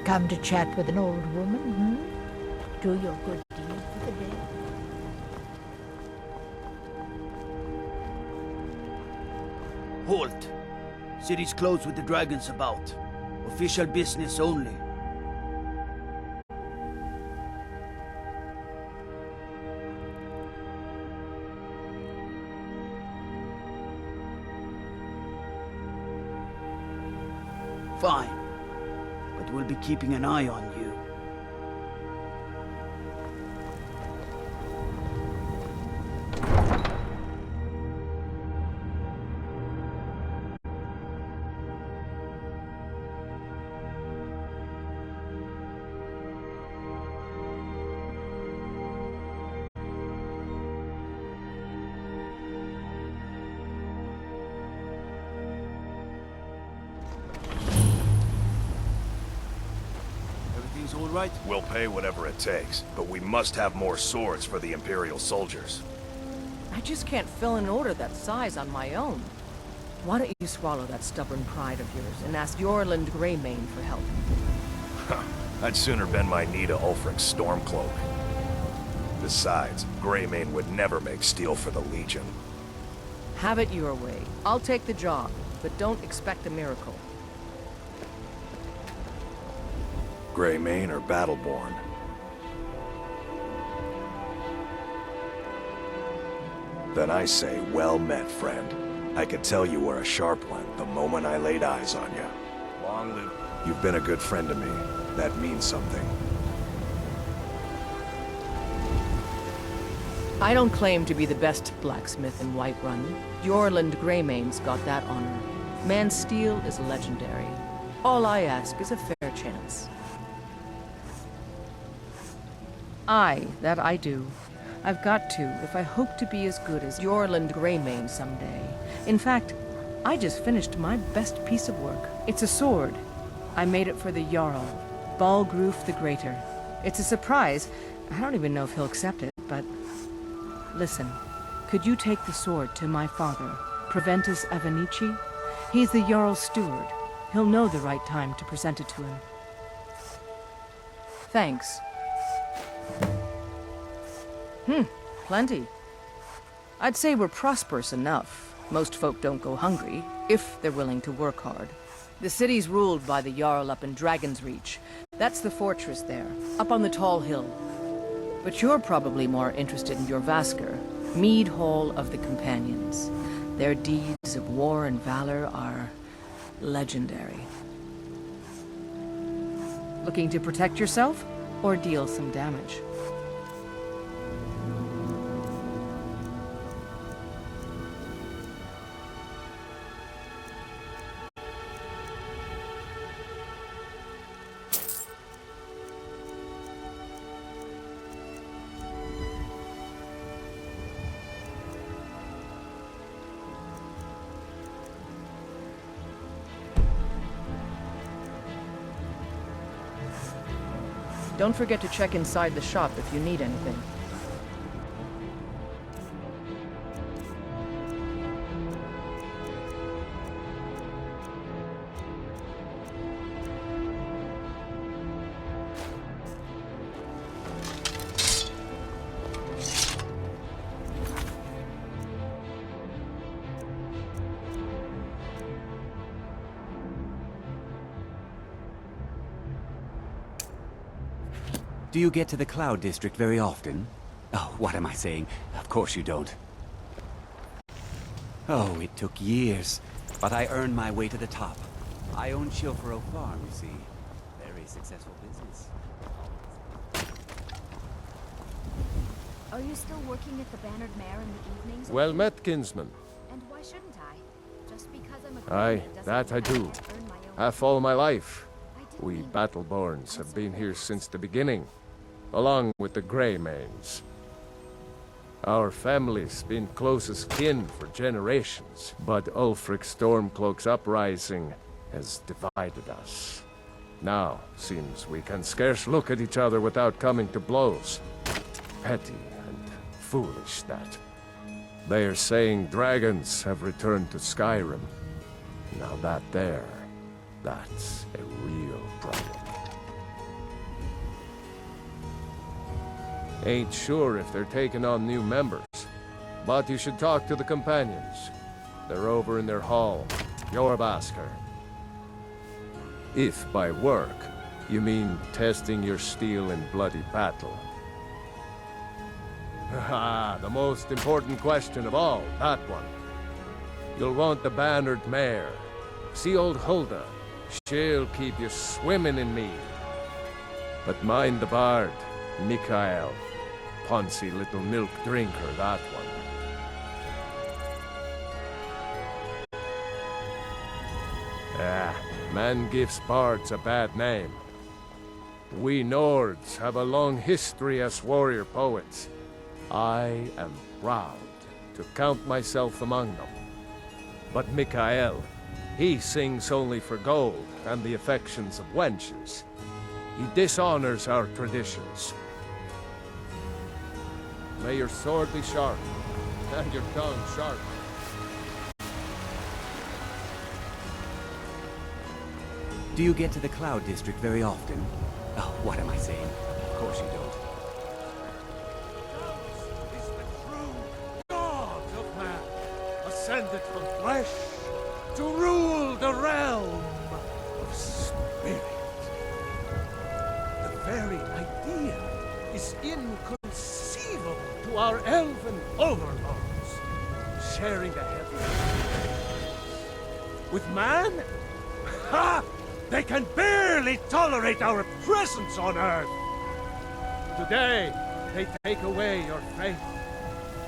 Come to chat with an old woman, hmm? Do your good deed for the day. Halt! City's closed with the dragons about. Official business only. Fine. But we'll be keeping an eye on you. All right? We'll pay whatever it takes, but we must have more swords for the Imperial soldiers. I just can't fill an order that size on my own. Why don't you swallow that stubborn pride of yours and ask Yorland Greymane for help? I'd sooner bend my knee to Ulfric Stormcloak. Besides, Greymane would never make steel for the Legion. Have it your way. I'll take the job, but don't expect a miracle. Greymane or Battleborn? Then I say, well met, friend. I could tell you were a sharp one the moment I laid eyes on you. Long live... You've been a good friend to me. That means something. I don't claim to be the best blacksmith in Whiterun. Yorland Greymane's got that honor. Man's steel is legendary. All I ask is a fair chance. That I do. I've got to, if I hope to be as good as Yorland Greymane someday. In fact, I just finished my best piece of work. It's a sword. I made it for the Jarl, Balgruf the Greater. It's a surprise. I don't even know if he'll accept it, but... Listen, could you take the sword to my father, Proventus Avenici? He's the Jarl's steward. He'll know the right time to present it to him. Thanks. Plenty. I'd say we're prosperous enough. Most folk don't go hungry, if they're willing to work hard. The city's ruled by the Jarl up in Dragon's Reach. That's the fortress there, up on the tall hill. But you're probably more interested in Jorrvaskr, Mead Hall of the Companions. Their deeds of war and valor are legendary. Looking to protect yourself, or deal some damage? Don't forget to check inside the shop if you need anything. Do you get to the Cloud District very often? Oh, what am I saying? Of course you don't. Oh, it took years, but I earned my way to the top. I own Chilfaro Farm, you see. Very successful business. Are you still working at the Bannered Mare in the evenings? Well met, kinsman. And why shouldn't I? Just because I'm a Aye, Greyman doesn't that I mean do. can't earn my own Half all my life. We Battleborns have been here since the beginning, along with the Greymanes. Our family's been closest kin for generations, but Ulfric Stormcloak's uprising has divided us. Now, seems we can scarce look at each other without coming to blows. Petty and foolish, that. They are saying dragons have returned to Skyrim. Now that's a real problem. Ain't sure if they're taking on new members, but you should talk to the companions. They're over in their hall, Jorrvaskr. If by work, you mean testing your steel in bloody battle. Ah, the most important question of all, that one. You'll want the Bannered Mare. See old Hulda. She'll keep you swimming in mead. But mind the bard, Mikael. Poncy little milk drinker, that one. Man gives bards a bad name. We Nords have a long history as warrior poets. I am proud to count myself among them. But Mikael, he sings only for gold and the affections of wenches. He dishonors our traditions. May your sword be sharp, And your tongue sharp. Do you get to the Cloud District very often? Oh, what am I saying? Of course you don't. Is the true God of man, ascended from flesh to rule the realm of spirit. The very idea is inconceivable to our elven overlords, sharing the heavens. With man? Ha! They can barely tolerate our presence on Earth! Today, they take away your faith.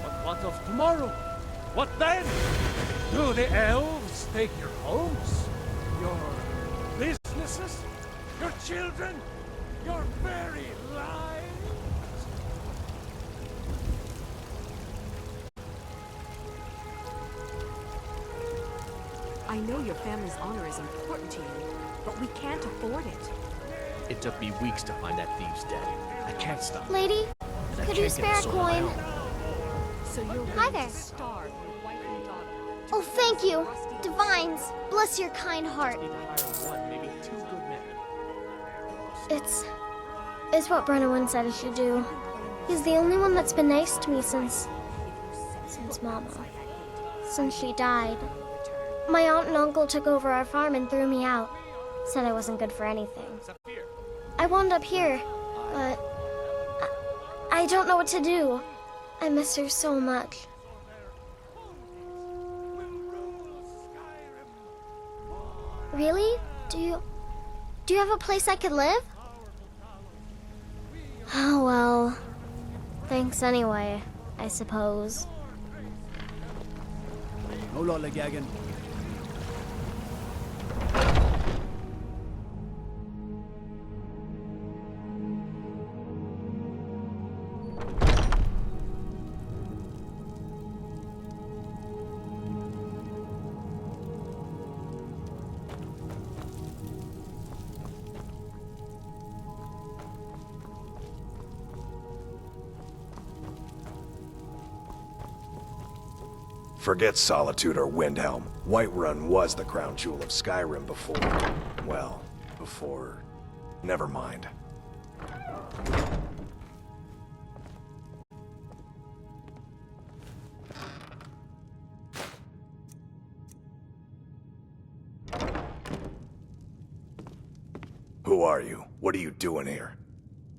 But what of tomorrow? What then? Do the elves take your homes? Your businesses? Your children? Your very lives? I know your family's honor is important to you, but we can't afford it. It took me weeks to find that thieves' den. I can't stop. Lady, I could you can't get spare a the sword on my coin? own. So you're Hi willing there. to starve your wife and daughter. Oh, thank you. Divines, bless your kind heart. One, maybe two good men. It's what Brennan said I should do. He's the only one that's been nice to me since Mama. Since she died. My aunt and uncle took over our farm and threw me out. Said I wasn't good for anything. I wound up here, but I don't know what to do. I miss her so much. Really? Do you have a place I could live? Oh well. Thanks anyway, I suppose. Hola, Legagan. Forget Solitude or Windhelm. Whiterun was the crown jewel of Skyrim before... well, before... never mind. Who are you? What are you doing here?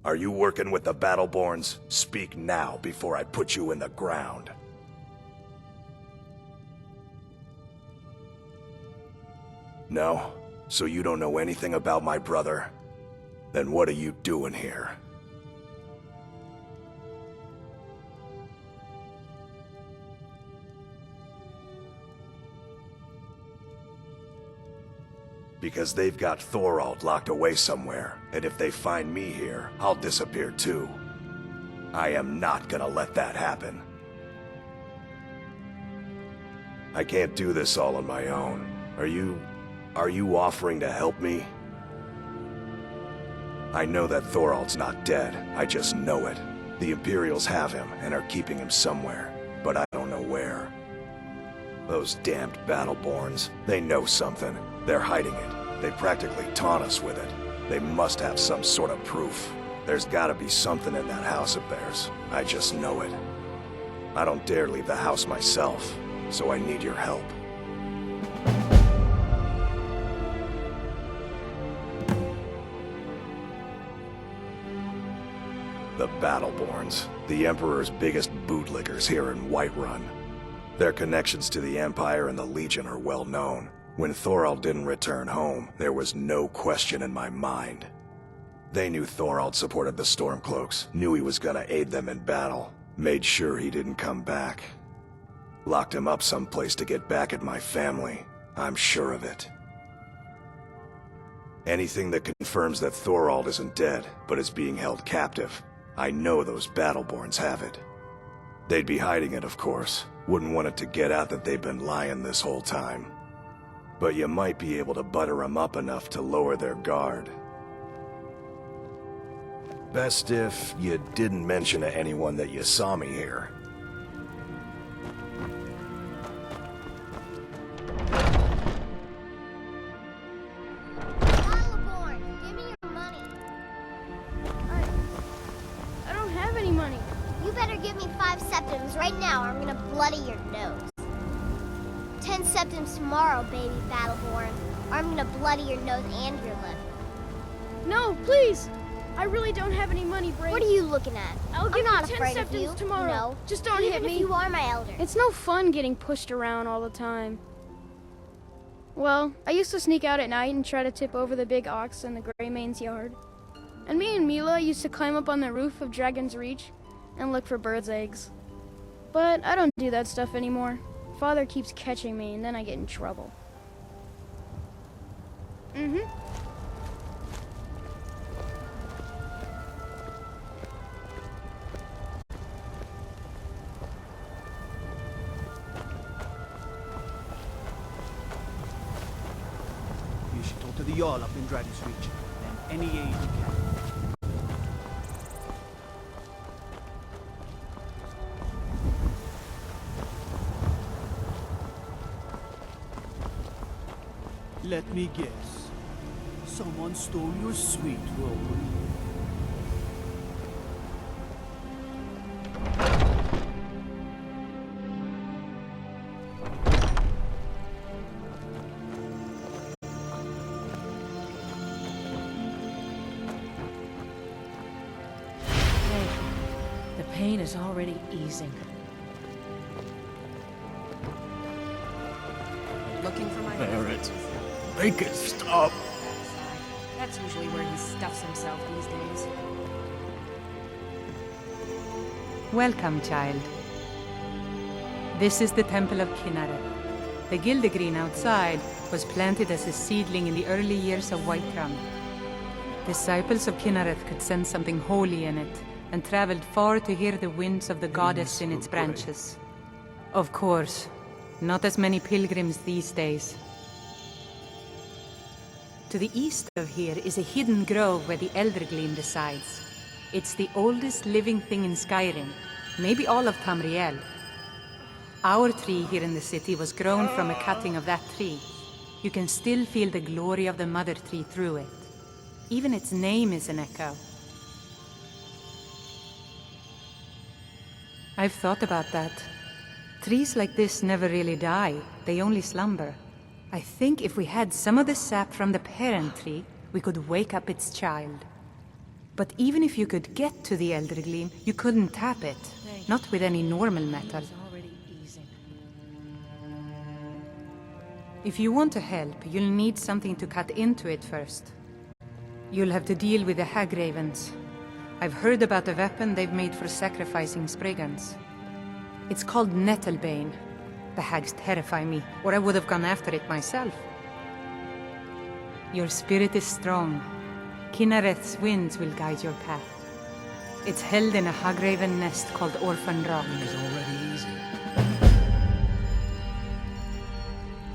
Are you working with the Battleborns? Speak now before I put you in the ground. No? So you don't know anything about my brother? Then what are you doing here? Because they've got Thorald locked away somewhere, and if they find me here, I'll disappear too. I am not gonna let that happen. I can't do this all on my own. Are you offering to help me? I know that Thorald's not dead, I just know it. The Imperials have him, and are keeping him somewhere, but I don't know where. Those damned Battleborns, they know something. They're hiding it. They practically taunt us with it. They must have some sort of proof. There's gotta be something in that house of theirs. I just know it. I don't dare leave the house myself, so I need your help. The Battleborns, the Emperor's biggest bootlickers here in Whiterun. Their connections to the Empire and the Legion are well known. When Thorald didn't return home, there was no question in my mind. They knew Thorald supported the Stormcloaks, knew he was gonna aid them in battle, made sure he didn't come back. Locked him up someplace to get back at my family, I'm sure of it. Anything that confirms that Thorald isn't dead, but is being held captive, I know those Battleborns have it. They'd be hiding it, of course. Wouldn't want it to get out that they've been lying this whole time. But you might be able to butter them up enough to lower their guard. Best if you didn't mention to anyone that you saw me here. septims right now, or I'm gonna bloody your nose. 10 septims tomorrow, baby Battleborn, or I'm gonna bloody your nose and your lip. No, please! I really don't have any money, Brave. What are you looking at? I'll give I'm not you 10 afraid of septims you. tomorrow. No. Just don't Even hit me. if you are my elder. It's no fun getting pushed around all the time. Well, I used to sneak out at night and try to tip over the big ox in the Greymane's yard. And me and Mila used to climb up on the roof of Dragon's Reach and look for birds' eggs. But I don't do that stuff anymore. Father keeps catching me and then I get in trouble. Mm-hmm. You should talk to the Jarl up in Dragon's Reach. Lend any aid you can. Let me guess. Someone stole your sweet roll. The pain is already easing. Looking for my... Barrett, make it stop. That's usually where he stuffs himself these days. Welcome, child. This is the Temple of Kinneret. The Gildegreen outside was planted as a seedling in the early years of Whiterun. Disciples of Kinneret could sense something holy in it, and traveled far to hear the winds of the goddess in its branches. Of course, not as many pilgrims these days. To the east of here is a hidden grove where the Eldergleam resides. It's the oldest living thing in Skyrim, maybe all of Tamriel. Our tree here in the city was grown from a cutting of that tree. You can still feel the glory of the mother tree through it. Even its name is an echo. I've thought about that. Trees like this never really die, they only slumber. I think if we had some of the sap from the parent tree, we could wake up its child. But even if you could get to the Eldergleam, you couldn't tap it. Not with any normal metal. If you want to help, you'll need something to cut into it first. You'll have to deal with the Hagravens. I've heard about the weapon they've made for sacrificing Spriggans. It's called Nettlebane. The hags terrify me, or I would have gone after it myself. Your spirit is strong. Kinnereth's winds will guide your path. It's held in a Hagraven nest called Orphan Rock. It's already easy.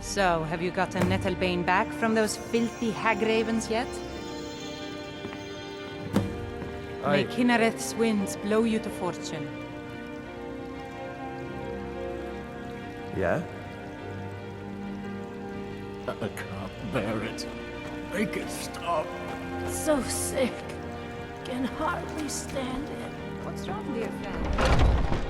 So, have you gotten Nettlebane back from those filthy Hagravens yet? May Kinnereth's winds blow you to fortune. Yeah? I can't bear it. Make it stop. So sick. Can hardly stand it. What's wrong, dear friend?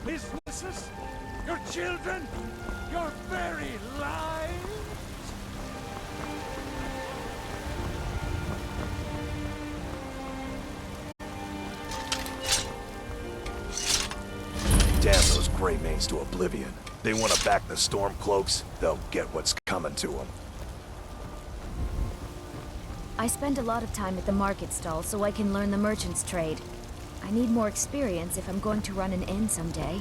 Businesses? Your children? Your very lives? Damn those Greymanes to oblivion. They want to back the Stormcloaks, they'll get what's coming to them. I spend a lot of time at the market stall so I can learn the merchant's trade. I need more experience if I'm going to run an inn someday.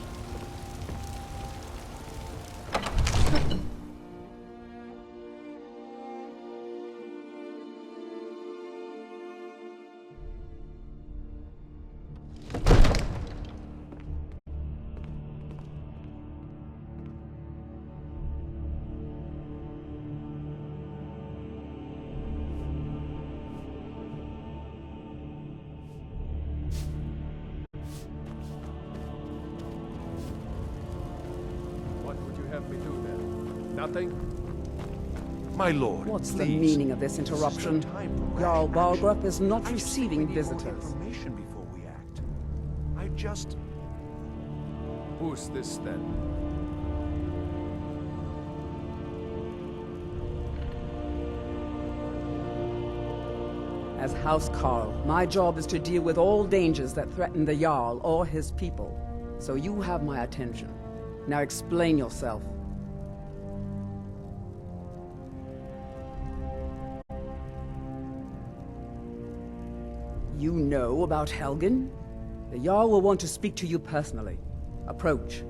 me do then? Nothing? My lord, What's the please. meaning of this interruption? Jarl Balgrup is not receiving visitors. Information before we act. I just... Who's this then? As House Carl, my job is to deal with all dangers that threaten the Jarl or his people. So you have my attention. Now explain yourself. You know about Helgen? The Jarl will want to speak to you personally. Approach.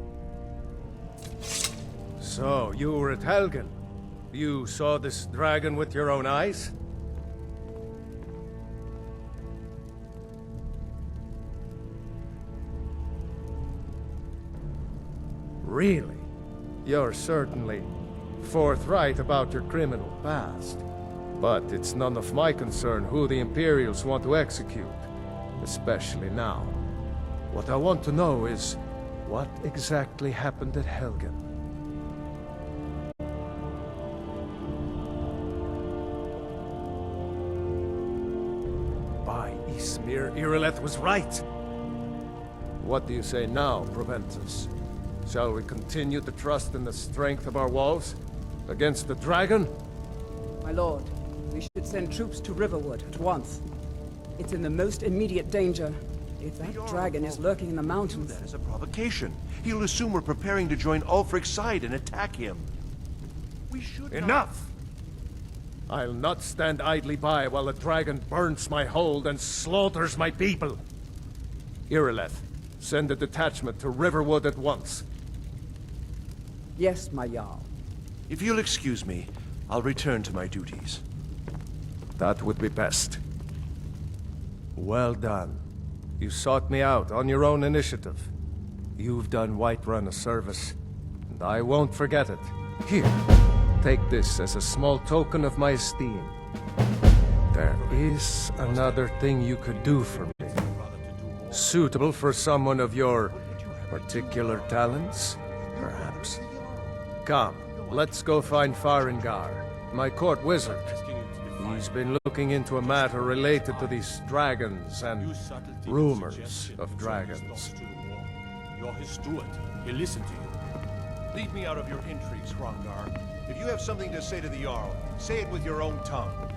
So, you were at Helgen? You saw this dragon with your own eyes? Really? You're certainly forthright about your criminal past. But it's none of my concern who the Imperials want to execute, especially now. What I want to know is, what exactly happened at Helgen? By Ysmir, Irileth was right! What do you say now, Proventus? Shall we continue to trust in the strength of our walls? Against the dragon? My lord, we should send troops to Riverwood at once. It's in the most immediate danger. If that dragon is lurking in the mountains... That is a provocation. He'll assume we're preparing to join Ulfric's side and attack him. We should Enough! I'll not stand idly by while the dragon burns my hold and slaughters my people. Irileth, send a detachment to Riverwood at once. Yes, my Jarl. If you'll excuse me, I'll return to my duties. That would be best. Well done. You sought me out on your own initiative. You've done Whiterun a service, and I won't forget it. Here, take this as a small token of my esteem. There is another thing you could do for me. Suitable for someone of your particular talents, perhaps. Come, let's go find Farengar, my court wizard. He's been looking into a matter related to these dragons and rumors of dragons. You're his steward. He'll listen to you. Leave me out of your intrigues, Hrongar. If you have something to say to the Jarl, say it with your own tongue.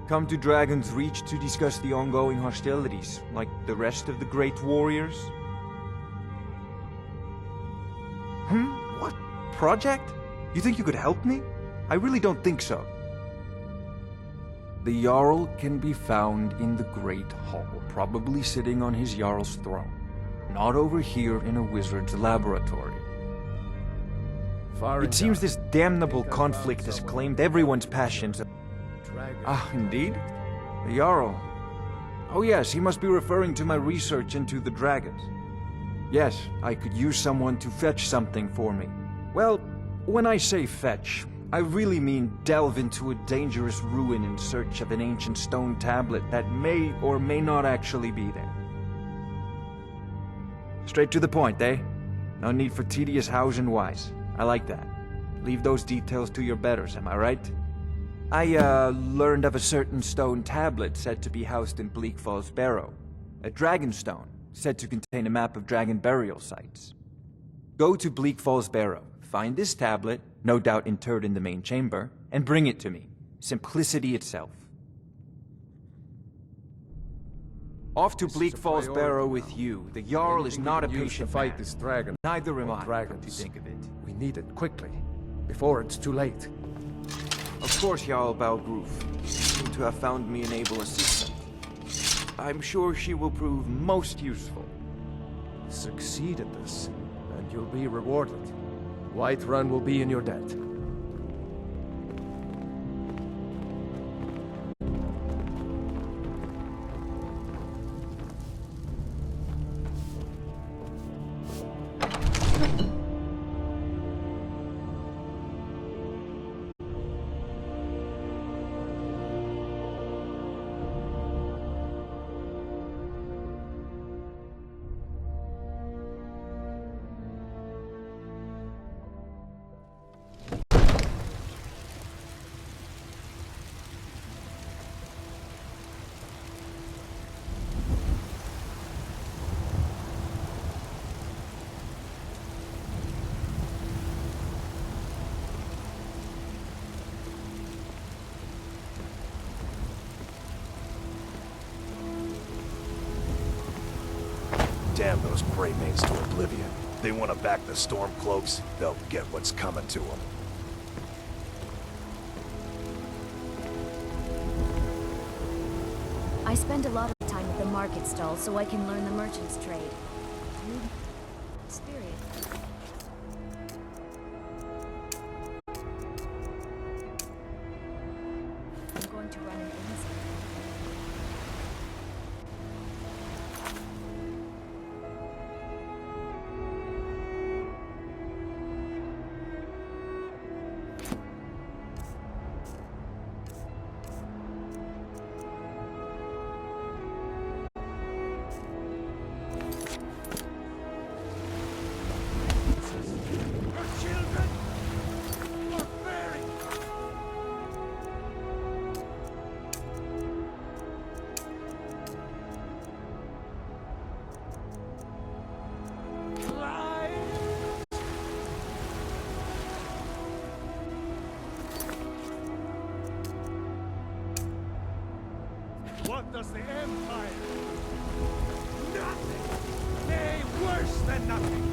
Come to Dragon's Reach to discuss the ongoing hostilities, like the rest of the great warriors? What? Project? You think you could help me? I really don't think so. The Jarl can be found in the Great Hall, probably sitting on his Jarl's throne. Not over here in a wizard's laboratory. It seems this damnable conflict has claimed everyone's passions. Ah, indeed? The Jarl. Oh yes, he must be referring to my research into the dragons. Yes, I could use someone to fetch something for me. Well, when I say fetch, I really mean delve into a dangerous ruin in search of an ancient stone tablet that may or may not actually be there. Straight to the point, eh? No need for tedious hows and whys. I like that. Leave those details to your betters, am I right? I, learned of a certain stone tablet said to be housed in Bleak Falls Barrow. A dragon stone, said to contain a map of dragon burial sites. Go to Bleak Falls Barrow, find this tablet, no doubt interred in the main chamber, and bring it to me. Simplicity itself. Off to Bleak Falls Barrow with you. The Jarl is not a patient to fight man. this dragon. Neither am I, Dragons. come to think of it. We need it quickly, before it's too late. Of course, Jarl Balgruf. You seem to have found me an able assistant. I'm sure she will prove most useful. Succeed at this, and you'll be rewarded. Whiterun will be in your debt. Damn those Greymanes to oblivion. They want to back the Stormcloaks, they'll get what's coming to them. I spend a lot of time at the market stall so I can learn the merchant's trade. Experience. I'm going to run an inn. What does the Empire? Nothing! Nay, worse than nothing!